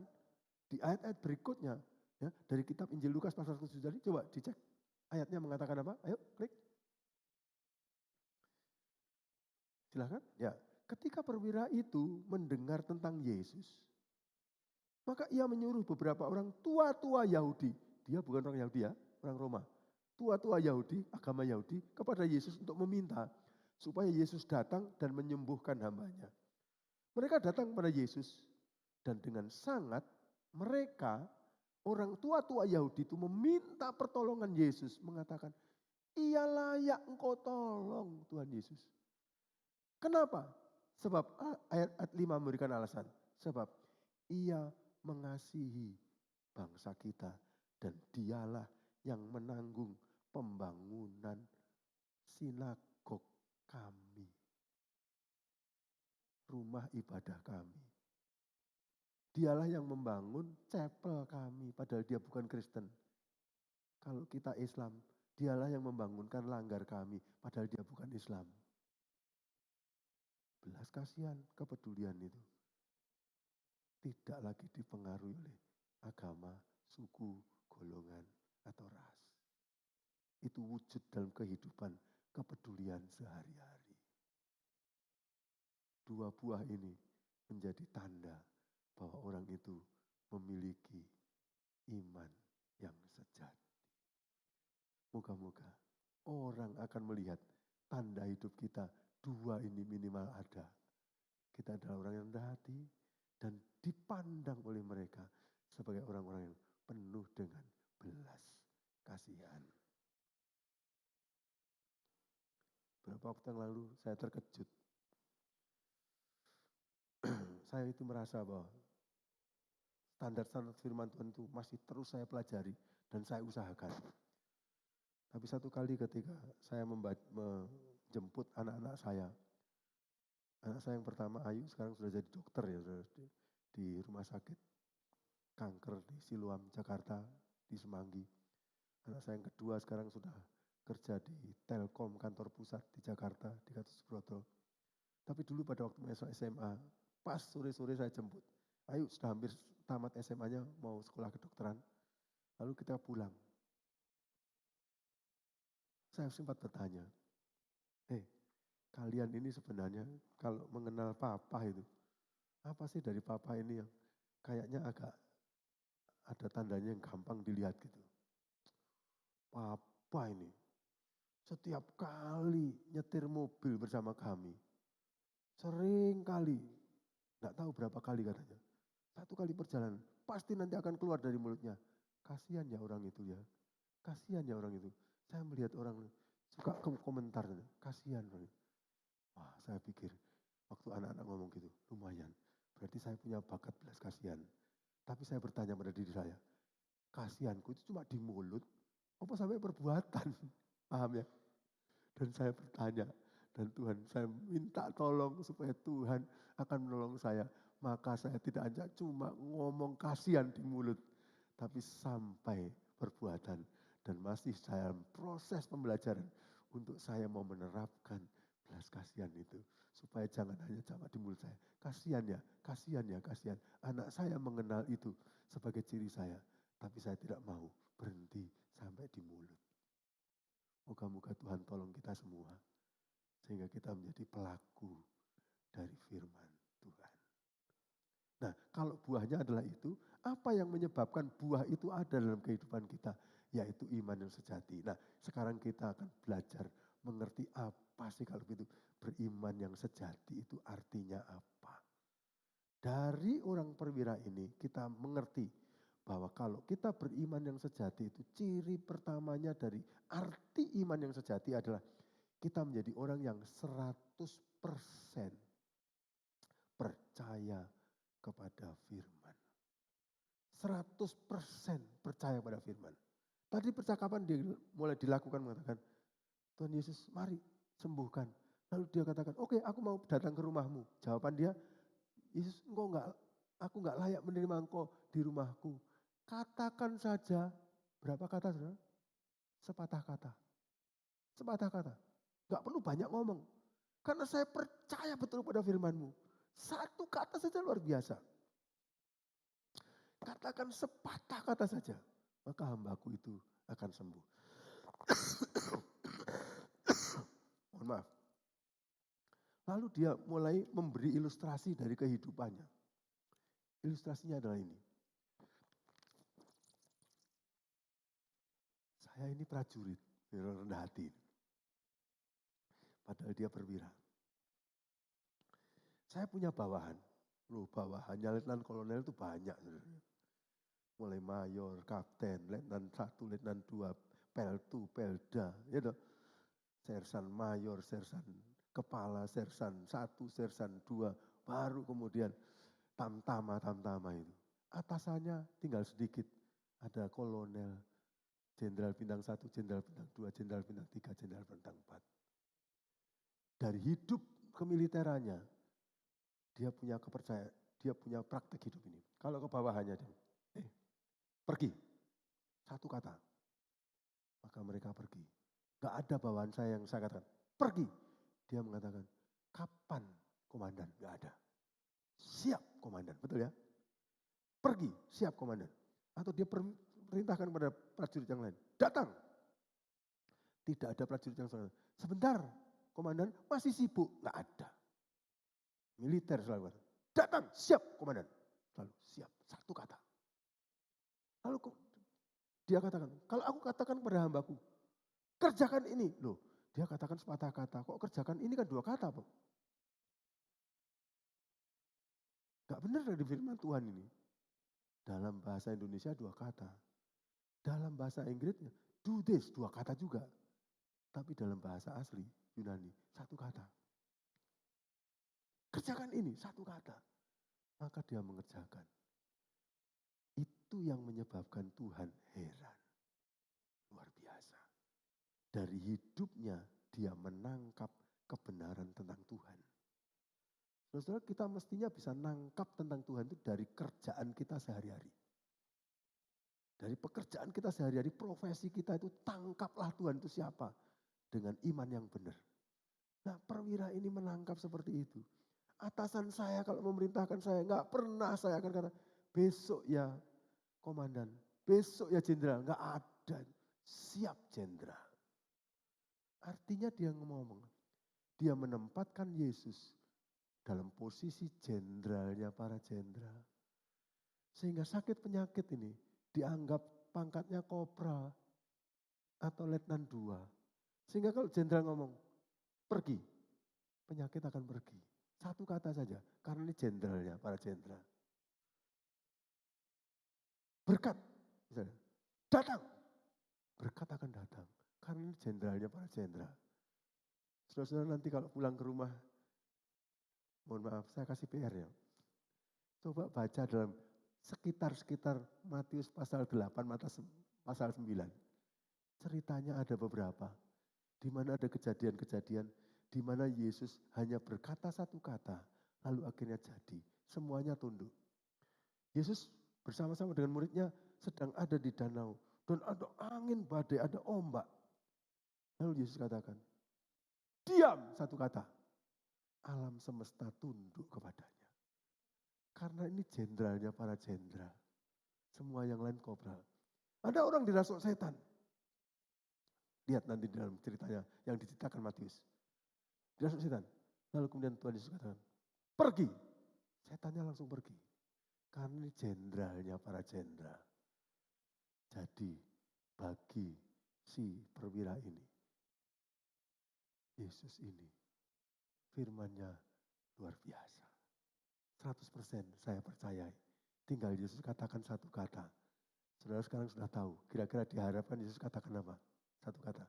di ayat-ayat berikutnya, ya, dari kitab Injil Lukas pasal 7 tadi, coba dicek ayatnya mengatakan apa? Ayo klik. Silahkan. Ya, ketika perwira itu mendengar tentang Yesus, maka ia menyuruh beberapa orang tua-tua Yahudi. Dia bukan orang Yahudi ya, orang Roma. Tua-tua Yahudi, agama Yahudi, kepada Yesus untuk meminta supaya Yesus datang dan menyembuhkan hambanya. Mereka datang kepada Yesus dan dengan sangat mereka orang tua-tua Yahudi itu meminta pertolongan Yesus. Mengatakan, ia layak engkau tolong Tuhan Yesus. Kenapa? Sebab ayat 5 memberikan alasan. Sebab ia mengasihi bangsa kita dan dialah yang menanggung pembangunan sinagog kami. Rumah ibadah kami. Dialah yang membangun chapel kami, padahal dia bukan Kristen. Kalau kita Islam, dialah yang membangunkan langgar kami, padahal dia bukan Islam. Belas kasihan, kepedulian itu. tidak lagi dipengaruhi oleh agama, suku, golongan, atau ras. Itu wujud dalam kehidupan kepedulian sehari-hari. Dua buah ini menjadi tanda bahwa orang itu memiliki iman yang sejati. Moga-moga orang akan melihat tanda hidup kita, dua ini minimal ada. Kita adalah orang yang rendah hati dan dipandang oleh mereka sebagai orang-orang yang penuh dengan belas kasihan. Beberapa waktu yang lalu saya terkejut. Saya itu merasa bahwa standar-standar firman Tuhan itu masih terus saya pelajari dan saya usahakan. Tapi satu kali ketika saya menjemput anak-anak saya. Anak saya yang pertama Ayu sekarang sudah jadi dokter ya di rumah sakit kanker di Siloam, Jakarta, di Semanggi. Anak saya yang kedua sekarang sudah kerja di Telkom kantor pusat di Jakarta, di Gatot Subroto. Tapi dulu pada waktu masuk SMA, pas sore-sore saya jemput. Ayu sudah hampir tamat SMA-nya mau sekolah kedokteran. Lalu kita pulang. Saya sempat bertanya, kalian ini sebenarnya kalau mengenal papa itu, apa sih dari papa ini yang kayaknya agak ada tandanya yang gampang dilihat gitu. Papa ini setiap kali nyetir mobil bersama kami, sering kali, nggak tahu berapa kali katanya, satu kali perjalanan, pasti nanti akan keluar dari mulutnya. Kasihan ya orang itu ya, kasihan ya orang itu. Saya melihat orang suka komentar, kasihan orang itu. Wah, saya pikir waktu anak-anak ngomong gitu, lumayan. Berarti saya punya bakat belas kasihan. Tapi saya bertanya pada diri saya, kasihanku itu cuma di mulut, apa sampai perbuatan? Paham ya? Dan saya bertanya, dan Tuhan saya minta tolong supaya Tuhan akan menolong saya. Maka saya tidak hanya cuma ngomong kasihan di mulut, tapi sampai perbuatan. Dan masih saya proses pembelajaran untuk saya mau menerapkan belas kasihan itu. Supaya jangan hanya cuma di mulut saya. Kasihan ya, kasihan ya, kasihan. Anak saya mengenal itu sebagai ciri saya. Tapi saya tidak mau berhenti sampai di mulut. Moga-moga Tuhan tolong kita semua. Sehingga kita menjadi pelaku dari firman Tuhan. Nah, kalau buahnya adalah itu, apa yang menyebabkan buah itu ada dalam kehidupan kita? Yaitu iman yang sejati. Nah, sekarang kita akan belajar mengerti apa sih kalau begitu. Beriman yang sejati itu artinya apa? Dari orang perwira ini kita mengerti bahwa kalau kita beriman yang sejati itu ciri pertamanya dari arti iman yang sejati adalah kita menjadi orang yang 100% percaya kepada firman. 100% percaya pada firman. Tadi percakapan mulai dilakukan mengatakan, Tuhan Yesus mari sembuhkan. Lalu dia katakan, oke, aku mau datang ke rumahmu. Jawaban dia, Yesus aku enggak layak menerima engkau di rumahku. Katakan saja, berapa kata saudara? Sepatah kata. Sepatah kata. Enggak perlu banyak ngomong. Karena saya percaya betul pada firman-Mu. Satu kata saja luar biasa. Katakan sepatah kata saja. Maka hambaku itu akan sembuh. Mohon maaf. Lalu dia mulai memberi ilustrasi dari kehidupannya. Ilustrasinya adalah ini. Saya ini prajurit, rendah hati. Padahal dia perwira. Saya punya bawahan. Loh, bawahannya letnan kolonel itu banyak. Mulai mayor, kapten, letnan 1, letnan 2, peltu, pelda. Gitu. Sersan mayor, sersan kepala, sersan 1, sersan 2. Baru kemudian tamtama itu. Atasannya tinggal sedikit. Ada kolonel, jenderal bintang 1, jenderal bintang 2, jenderal bintang 3, jenderal bintang 4. Dari hidup kemiliterannya, dia punya kepercayaan, dia punya praktek hidup ini. Kalau ke bawahannya dia, pergi. Satu kata. Maka mereka pergi. Gak ada bawahan saya yang saya katakan, pergi. Dia mengatakan, kapan komandan? Gak ada. Siap komandan, betul ya? pergi, siap komandan. Atau dia perintahkan kepada prajurit yang lain, datang. Tidak ada prajurit yang salah. Sebentar, komandan masih sibuk, nggak ada. Militer selalu kata, datang, siap komandan. Lalu siap, satu kata. Lalu dia katakan, kalau aku katakan kepada hambaku, kerjakan ini. Loh, dia katakan sepatah kata, kok kerjakan ini kan 2 kata, Pak. Gak benar dari firman Tuhan ini. Dalam bahasa Indonesia 2 kata. Dalam bahasa Inggrisnya, do this 2 kata juga. Tapi dalam bahasa asli Yunani, 1 kata. Kerjakan ini, 1 kata. Maka dia mengerjakan. Itu yang menyebabkan Tuhan heran. Luar biasa. Dari hidupnya dia menangkap kebenaran tentang Tuhan. Saudara, kita mestinya bisa nangkap tentang Tuhan itu dari kerjaan kita sehari-hari. Dari pekerjaan kita sehari-hari, profesi kita itu tangkaplah Tuhan itu siapa. Dengan iman yang benar. Nah, perwira ini menangkap seperti itu. Atasan saya kalau memerintahkan saya, nggak pernah saya akan kata, besok ya komandan, besok ya jenderal, nggak ada. Siap jenderal. Artinya dia ngomong, dia menempatkan Yesus dalam posisi jenderalnya para jenderal. Sehingga sakit penyakit ini dianggap pangkatnya kopral atau letnan 2. Sehingga kalau jenderal ngomong, pergi, penyakit akan pergi. 1 kata saja, karena ini jenderalnya, para jenderal. Berkat, misalnya, datang, berkat akan datang. Karena ini jenderalnya para jenderal. Saudara-saudara nanti kalau pulang ke rumah, mohon maaf, saya kasih PR ya. Coba baca dalam sekitar Matius pasal 8, pasal 9. Ceritanya ada beberapa. Di mana ada kejadian-kejadian, di mana Yesus hanya berkata 1 kata, lalu akhirnya jadi. Semuanya tunduk. Yesus bersama-sama dengan muridnya sedang ada di danau. Dan ada angin badai, ada ombak. Lalu Yesus katakan, diam 1 kata. Alam semesta tunduk kepadanya. Karena ini jenderalnya para jenderal. Semua yang lain kopral. Ada orang dirasuk setan. Lihat nanti di dalam ceritanya yang diceritakan Matius. Dirasuk setan. Lalu kemudian Tuhan Yesus katakan, pergi. Setannya langsung pergi. Karena ini jenderalnya para jenderal. Jadi bagi si perwira ini, Yesus ini firman-Nya luar biasa. 100% saya percayai. Tinggal Yesus katakan 1 kata. Saudara sekarang sudah tahu, kira-kira diharapkan Yesus katakan apa? 1 kata.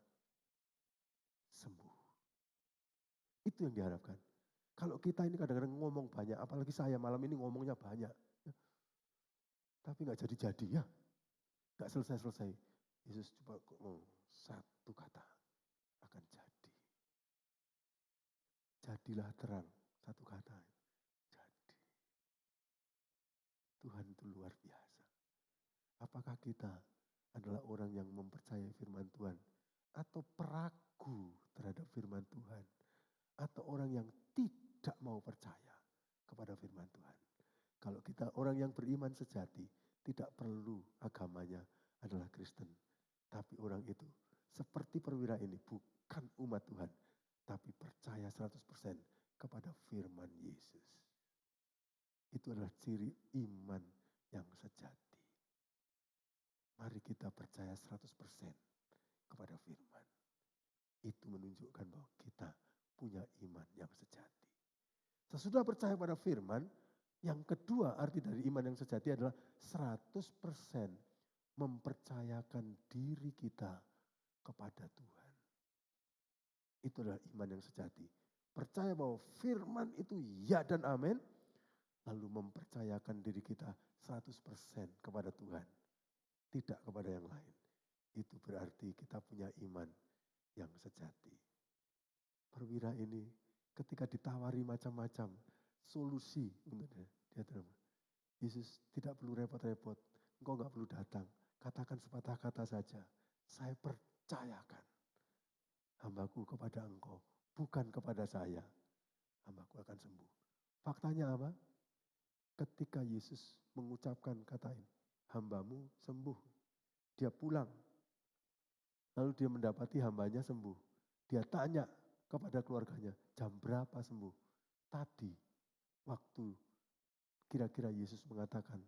Sembuh. Itu yang diharapkan. Kalau kita ini kadang-kadang ngomong banyak, apalagi saya malam ini ngomongnya banyak. Tapi gak jadi-jadi ya. Gak selesai-selesai. Yesus coba ngomong 1 kata akan jadi. Jadilah terang, 1 kata. Jadi. Tuhan itu luar biasa. Apakah kita adalah orang yang mempercayai firman Tuhan? Atau peragu terhadap firman Tuhan? Atau orang yang tidak mau percaya kepada firman Tuhan? Kalau kita orang yang beriman sejati, tidak perlu agamanya adalah Kristen. Tapi orang itu seperti perwira ini bukan umat Tuhan. Tapi percaya 100% kepada firman Yesus. Itu adalah ciri iman yang sejati. Mari kita percaya 100% kepada firman. Itu menunjukkan bahwa kita punya iman yang sejati. Sesudah percaya pada firman, yang kedua arti dari iman yang sejati adalah 100% mempercayakan diri kita kepada Tuhan. Itu adalah iman yang sejati. Percaya bahwa firman itu ya dan amin, lalu mempercayakan diri kita 100% kepada Tuhan. Tidak kepada yang lain. Itu berarti kita punya iman yang sejati. Perwira ini ketika ditawari macam-macam solusi untuk dia terima. Yesus tidak perlu repot-repot. Engkau gak perlu datang. Katakan sepatah kata saja. Saya percayakan hambaku kepada engkau. Bukan kepada saya. Hambaku akan sembuh. Faktanya apa? ketika Yesus mengucapkan kata ini, hambamu sembuh. Dia pulang, lalu dia mendapati hambanya sembuh. Dia tanya kepada keluarganya, jam berapa sembuh? Tadi, waktu kira-kira Yesus mengatakan,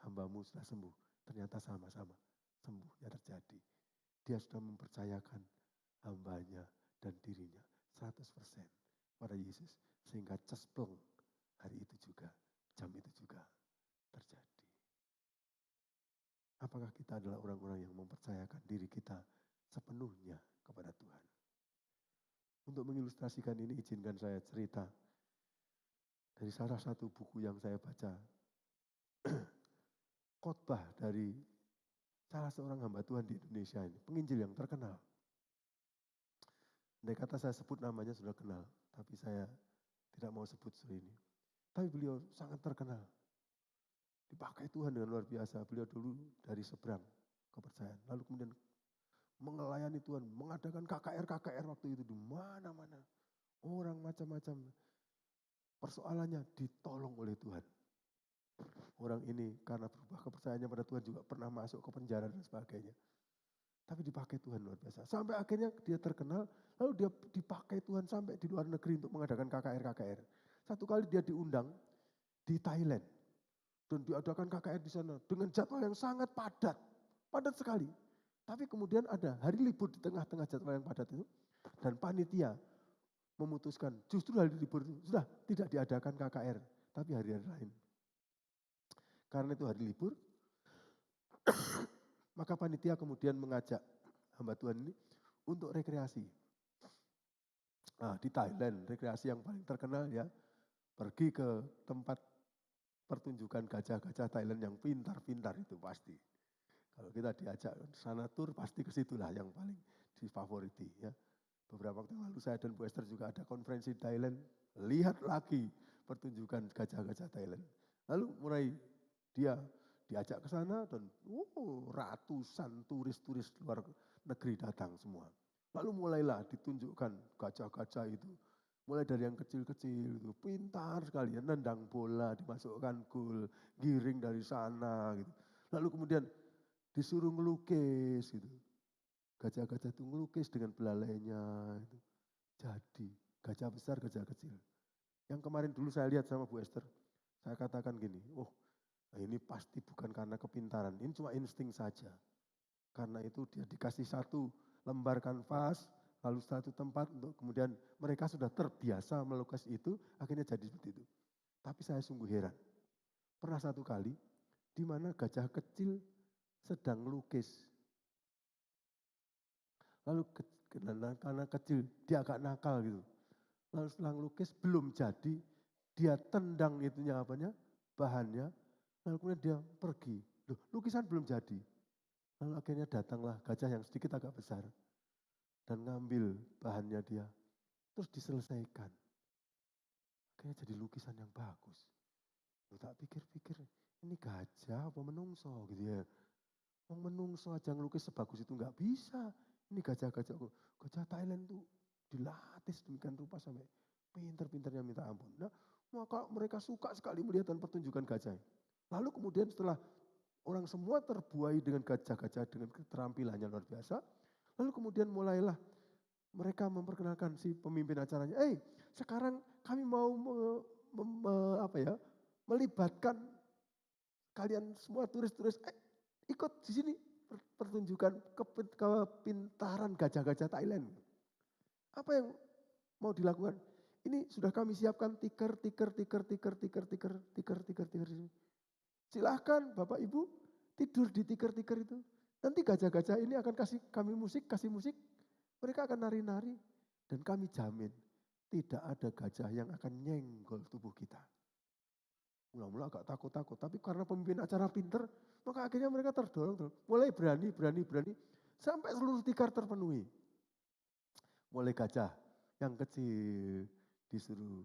hambamu sudah sembuh. Ternyata sama-sama sembuhnya terjadi. Dia sudah mempercayakan hambanya dan dirinya 100% pada Yesus. Sehingga cespleng hari itu juga, jam itu juga terjadi. Apakah kita adalah orang-orang yang mempercayakan diri kita sepenuhnya kepada Tuhan? Untuk mengilustrasikan ini, izinkan saya cerita dari salah satu buku yang saya baca. Khotbah dari salah seorang hamba Tuhan di Indonesia ini, penginjil yang terkenal. Andai kata saya sebut namanya sudah kenal, tapi saya tidak mau sebut sore ini. Tapi beliau sangat terkenal. Dipakai Tuhan dengan luar biasa. Beliau dulu dari seberang kepercayaan. Lalu kemudian melayani Tuhan, mengadakan KKR waktu itu di mana-mana. Orang macam-macam. Persoalannya ditolong oleh Tuhan. Orang ini karena berubah kepercayaannya pada Tuhan juga pernah masuk ke penjara dan sebagainya. Tapi dipakai Tuhan luar biasa. Sampai akhirnya dia terkenal, lalu dia dipakai Tuhan sampai di luar negeri untuk mengadakan KKR. Satu kali dia diundang di Thailand. Dan diadakan KKR di sana dengan jadwal yang sangat padat. Padat sekali. Tapi kemudian ada hari libur di tengah-tengah jadwal yang padat itu. Dan panitia memutuskan justru hari libur itu sudah tidak diadakan KKR. Tapi hari-hari lain. Karena itu hari libur. Maka panitia kemudian mengajak hamba Tuhan ini untuk rekreasi. Nah, di Thailand, rekreasi yang paling terkenal ya, pergi ke tempat pertunjukan gajah-gajah Thailand yang pintar-pintar itu pasti. Kalau kita diajak sana tur pasti ke situlah yang paling difavoriti ya. Beberapa waktu lalu saya dan Bu Esther juga ada konferensi di Thailand, lihat lagi pertunjukan gajah-gajah Thailand. Lalu mulai dia diajak ke sana dan ratusan turis-turis luar negeri datang semua. Lalu mulailah ditunjukkan gajah-gajah itu. Mulai dari yang kecil-kecil itu, pintar sekali ya, nendang bola, dimasukkan gol, giring dari sana gitu. Lalu kemudian disuruh ngelukis gitu. Gajah-gajah itu ngelukis dengan belalainya itu. Jadi gajah besar, gajah kecil. Yang kemarin dulu saya lihat sama Bu Esther, saya katakan gini, ini pasti bukan karena kepintaran, ini cuma insting saja. Karena itu dia dikasih satu lembar kanvas, lalu satu tempat untuk kemudian mereka sudah terbiasa melukis itu, akhirnya jadi seperti itu. Tapi saya sungguh heran. Pernah satu kali, di mana gajah kecil sedang melukis. Lalu karena kecil, dia agak nakal gitu. Lalu setelah melukis belum jadi, dia tendang itunya apanya, bahannya, lalu kemudian dia pergi. Loh, lukisan belum jadi. Lalu akhirnya datanglah gajah yang sedikit agak besar. Dan ngambil bahannya dia. Terus diselesaikan. Akhirnya jadi lukisan yang bagus. Loh, tak pikir-pikir, ini gajah apa menungso gitu ya. Menungso aja ngelukis sebagus itu nggak bisa. Ini gajah-gajah, gajah Thailand tuh dilatih sedemikian rupa sampai pinter-pinternya minta ampun. Nah, maka mereka suka sekali melihat dan pertunjukan gajah. Lalu kemudian setelah orang semua terbuai dengan gajah-gajah dengan keterampilannya luar biasa. Lalu kemudian mulailah mereka memperkenalkan si pemimpin acaranya. Sekarang kami mau melibatkan kalian semua turis-turis. Ikut di sini pertunjukan kepintaran gajah-gajah Thailand. Apa yang mau dilakukan? Ini sudah kami siapkan tiker. Silahkan Bapak Ibu tidur di tiker-tiker itu. Nanti gajah-gajah ini akan kasih musik. Mereka akan nari-nari. Dan kami jamin tidak ada gajah yang akan nyenggol tubuh kita. Mula-mula agak takut-takut. Tapi karena pemimpin acara pinter, maka akhirnya mereka terdorong. Mulai berani. Sampai seluruh tikar terpenuhi. Mulai gajah yang kecil disuruh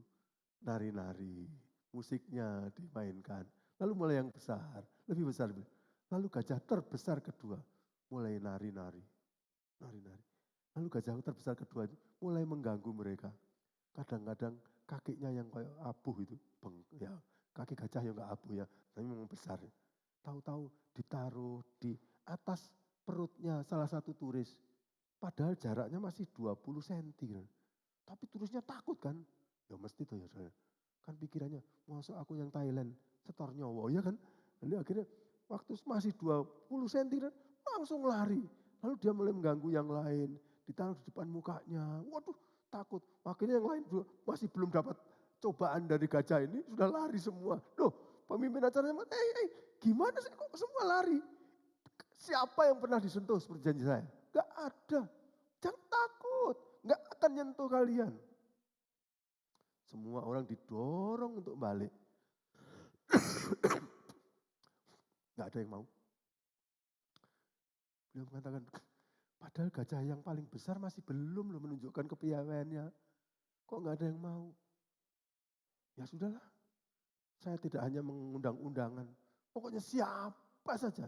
nari-nari. Musiknya dimainkan. Lalu mulai yang besar, lebih besar. Lalu gajah terbesar kedua, mulai nari-nari. Lalu gajah terbesar kedua itu mulai mengganggu mereka. Kadang-kadang kakinya yang kayak abuh itu, Kaki gajah ya enggak abu ya, tapi memang besar. Tahu-tahu ditaruh di atas perutnya salah satu turis. Padahal jaraknya masih 20 cm. Tapi turisnya takut kan. Ya mesti tuh ya saya. Kan pikirannya, masuk aku yang Thailand, setor nyowo ya kan. Lalu akhirnya waktu masih 20 cm langsung lari. Lalu dia mulai mengganggu yang lain. Ditaruh di depan mukanya. Waduh takut. Akhirnya yang lain masih belum dapat cobaan dari gajah ini sudah lari semua. Loh, pemimpin acaranya, gimana sih kok semua lari? Siapa yang pernah disentuh seperti janji saya? Gak ada. Jangan takut, gak akan nyentuh kalian. Semua orang didorong untuk balik. Gak ada yang mau. Beliau mengatakan, padahal gajah yang paling besar masih belum loh menunjukkan kepiawaiannya. Kok gak ada yang mau? Ya sudahlah, saya tidak hanya mengundang undangan. Pokoknya siapa saja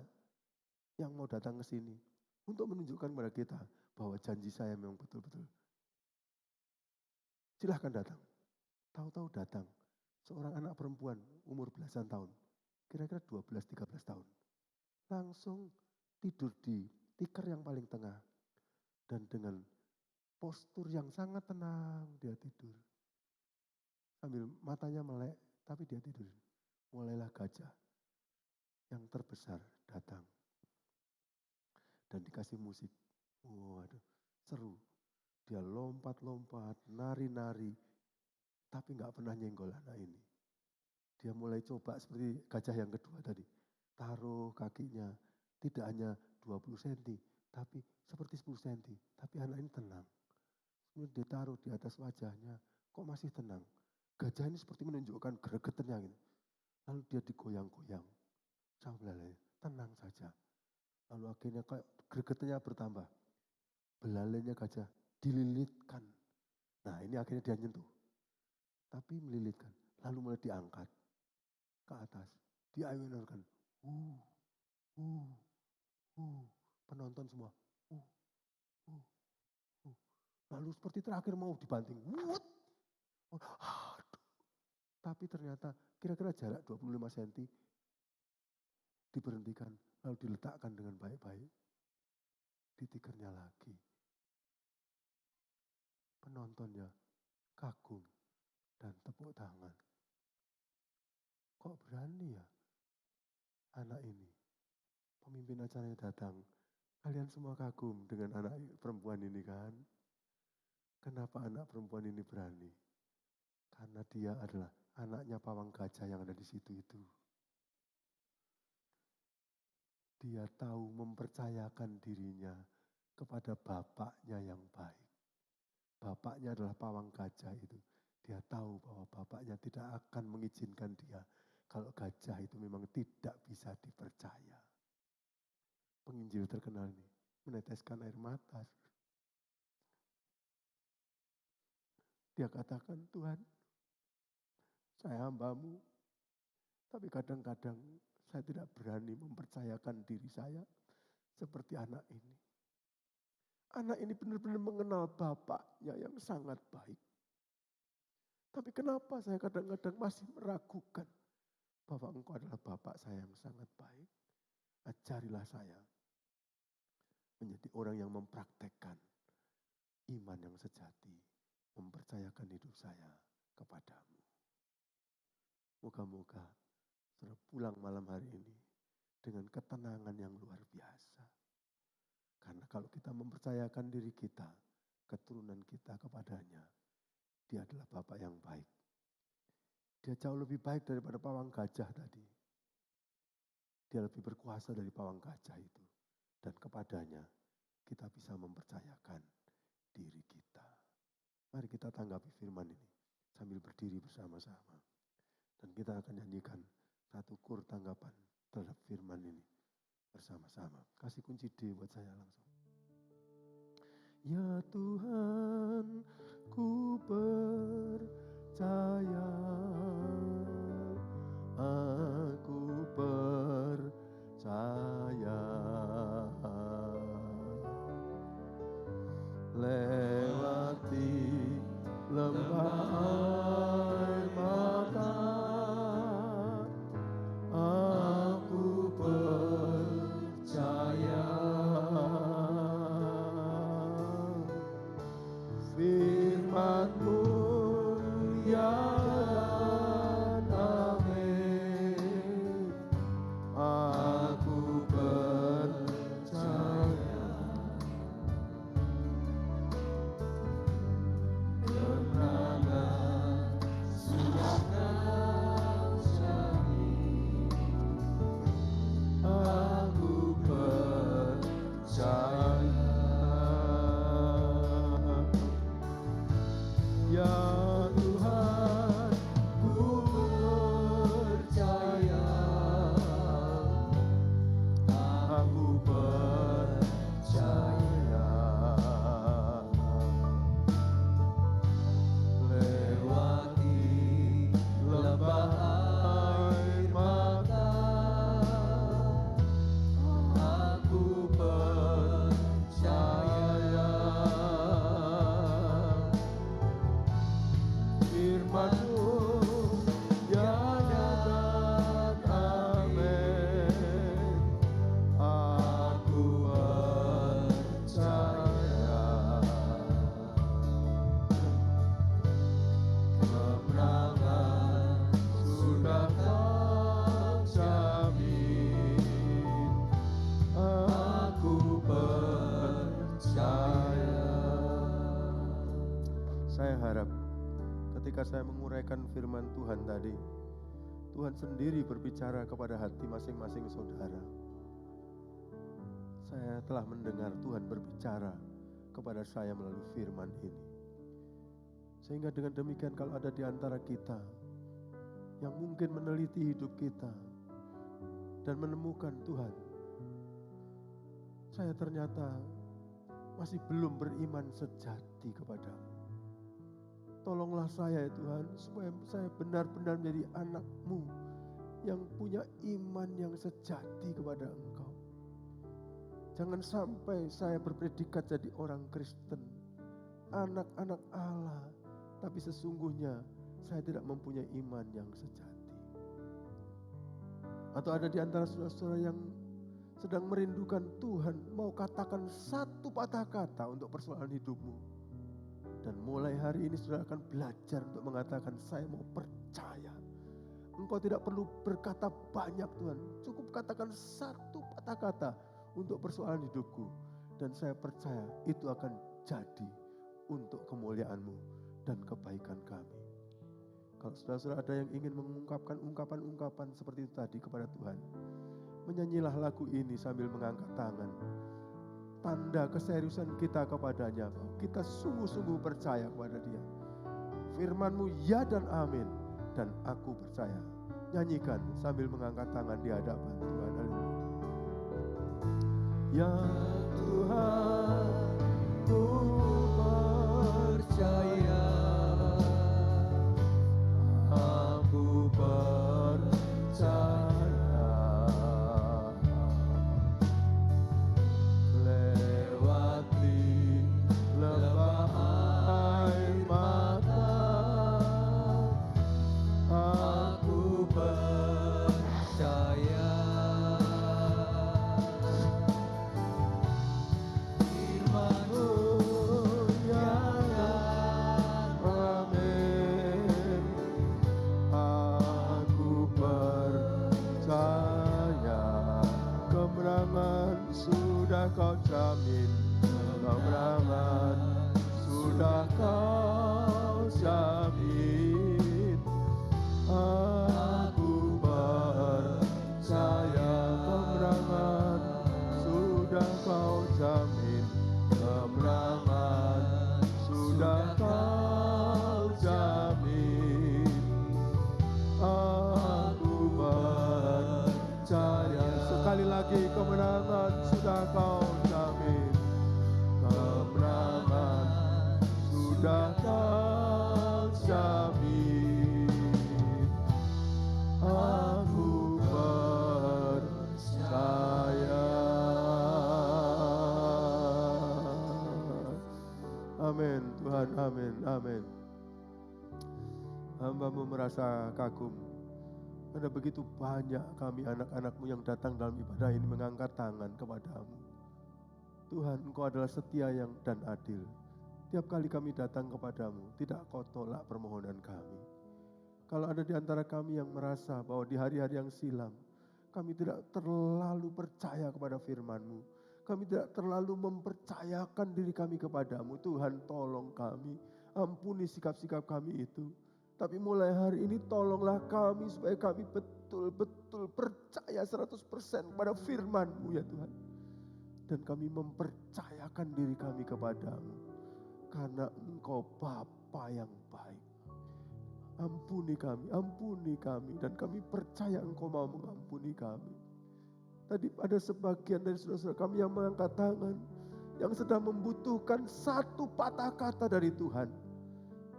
yang mau datang ke sini untuk menunjukkan kepada kita bahwa janji saya memang betul-betul. Silahkan datang. Tahu-tahu datang seorang anak perempuan umur belasan tahun, kira-kira 12-13 tahun. Langsung tidur di tikar yang paling tengah. Dan dengan postur yang sangat tenang dia tidur. Sambil matanya melek, tapi dia tidur. Mulailah gajah yang terbesar datang. Dan dikasih musik. Waduh, seru. Dia lompat-lompat, nari-nari. Tapi gak pernah nyenggol anak ini. Dia mulai coba seperti gajah yang kedua tadi. Taruh kakinya, tidak hanya 20 cm, tapi seperti 10 cm. Tapi anak ini tenang. Kemudian dia taruh di atas wajahnya, kok masih tenang. Gajah ini seperti menunjukkan gregetannya gitu. Lalu dia digoyang-goyang. Sama belalainya, tenang saja. Lalu akhirnya kayak gregetannya bertambah. Belalainya gajah dililitkan. Nah ini akhirnya dia nyentuh. Tapi melilitkan. Lalu mulai diangkat ke atas. Diayunkan. Penonton semua. Lalu seperti terakhir mau dibanting. Tapi ternyata kira-kira jarak 25 cm diberhentikan. Lalu diletakkan dengan baik-baik. Di tikernya lagi. Penontonnya kagum dan tepuk tangan. Kok berani ya anak ini? Pemimpin acaranya datang. Kalian semua kagum dengan anak perempuan ini kan? Kenapa anak perempuan ini berani? Karena dia adalah anaknya pawang gajah yang ada di situ itu. Dia tahu mempercayakan dirinya kepada bapaknya yang baik. Bapaknya adalah pawang gajah itu. Dia tahu bahwa bapaknya tidak akan mengizinkan dia kalau gajah itu memang tidak bisa dipercaya. Penginjil terkenal ini meneteskan air mata. Dia katakan, Tuhan, saya hamba-Mu, tapi kadang-kadang saya tidak berani mempercayakan diri saya seperti anak ini. Anak ini benar-benar mengenal bapaknya yang sangat baik. Tapi kenapa saya kadang-kadang masih meragukan bahwa Engkau adalah bapak saya yang sangat baik. Ajarilah saya menjadi orang yang mempraktekkan iman yang sejati. Mempercayakan hidup saya kepadamu. Moga-moga saudara pulang malam hari ini dengan ketenangan yang luar biasa. Karena kalau kita mempercayakan diri kita, keturunan kita kepadanya, dia adalah Bapa yang baik. Dia jauh lebih baik daripada pawang gajah tadi. Dia lebih berkuasa dari pawang gajah itu. Dan kepadanya kita bisa mempercayakan diri kita. Mari kita tanggapi firman ini sambil berdiri bersama-sama. Dan kita akan nyanyikan satu kur tanggapan terhadap firman ini bersama-sama. Kasih kunci D buat saya langsung. Ya Tuhan, ku percaya, aku percaya. Lewati lembah air mata, Ya Tuhan, ku percaya, aku percaya. Lewati lembah air mata, aku percaya. Firman-Mu ya dan amin, aku percaya. Kemenangan sudah Kau jamin, aku percaya. Saya harap ketika saya menguraikan firman Tuhan tadi, Tuhan sendiri berbicara kepada hati masing-masing saudara. Saya telah mendengar Tuhan berbicara kepada saya melalui firman ini. Sehingga dengan demikian kalau ada di antara kita yang mungkin meneliti hidup kita dan menemukan Tuhan, saya ternyata masih belum beriman sejati kepadamu. Tolonglah saya ya Tuhan, supaya saya benar-benar menjadi anak-Mu yang punya iman yang sejati kepada Engkau. Jangan sampai saya berpredikat jadi orang Kristen, anak-anak Allah, tapi sesungguhnya saya tidak mempunyai iman yang sejati. Atau ada di antara saudara-saudara yang sedang merindukan Tuhan, mau katakan satu patah kata untuk persoalan hidupmu. Dan mulai hari ini saudara akan belajar untuk mengatakan, saya mau percaya. Engkau tidak perlu berkata banyak Tuhan, cukup katakan satu patah kata untuk persoalan hidupku. Dan saya percaya itu akan jadi untuk kemuliaan-Mu dan kebaikan kami. Kalau saudara-saudara ada yang ingin mengungkapkan ungkapan-ungkapan seperti itu tadi kepada Tuhan, menyanyilah lagu ini sambil mengangkat tangan. Tanda keseriusan kita kepadanya, kita sungguh-sungguh percaya kepada Dia. Firman-Mu ya dan amin, dan aku percaya. Nyanyikan sambil mengangkat tangan di hadapan Tuhan. Haleluya. Ya Tuhan, ku percaya, aku percaya. Sudah Kau jamin, kemenangan sudah Kau jamin. Aku percaya kemenangan sudah Kau jamin, kemenangan sudah Kau jamin. Aku percaya. Sekali lagi, kemenangan sudah Kau jamin, kemenangan sudah Kau jamin. Aku percaya. Amin Tuhan, amin, amin. Hamba-Mu merasa kagum. Ada begitu banyak kami anak-anak-Mu yang datang dalam ibadah ini mengangkat tangan kepada-Mu. Tuhan, Engkau adalah setia yang dan adil. Tiap kali kami datang kepada-Mu, tidak Kau tolak permohonan kami. Kalau ada di antara kami yang merasa bahwa di hari-hari yang silam, kami tidak terlalu percaya kepada firman-Mu. Kami tidak terlalu mempercayakan diri kami kepada-Mu. Tuhan, tolong kami, ampuni sikap-sikap kami itu. Tapi mulai hari ini tolonglah kami supaya kami betul-betul percaya 100% kepada firman-Mu ya Tuhan. Dan kami mempercayakan diri kami kepada-Mu. karena Engkau Bapa yang baik. Ampuni kami, dan kami percaya Engkau mau mengampuni kami. Tadi ada sebagian dari saudara-saudara kami yang mengangkat tangan, yang sedang membutuhkan satu patah kata dari Tuhan.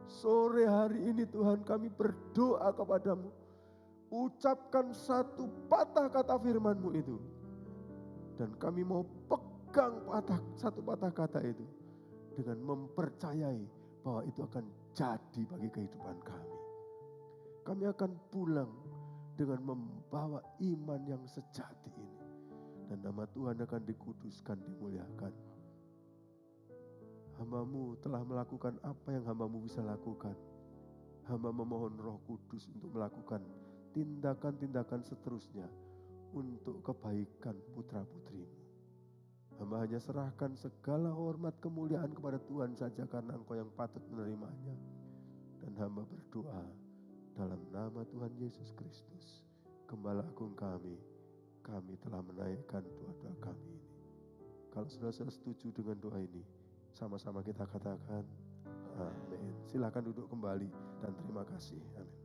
Sore hari ini Tuhan, kami berdoa kepadamu, ucapkan satu patah kata firman-Mu itu. Dan kami mau pegang satu patah kata itu dengan mempercayai bahwa itu akan jadi bagi kehidupan kami. Kami akan pulang dengan membawa iman yang sejati ini. Dan nama Tuhan akan dikuduskan, dimuliakan. Hamba-Mu telah melakukan apa yang hamba-Mu bisa lakukan. Hamba memohon Roh Kudus untuk melakukan tindakan-tindakan seterusnya untuk kebaikan putra-putri-Mu. Hamba hanya serahkan segala hormat kemuliaan kepada Tuhan saja karena Engkau yang patut menerimanya. Dan hamba berdoa dalam nama Tuhan Yesus Kristus, Gembala Agung kami telah menaikkan doa-doa kami ini. Kalau saudara setuju dengan doa ini, sama-sama kita katakan amin. Silakan duduk kembali dan terima kasih. Amin.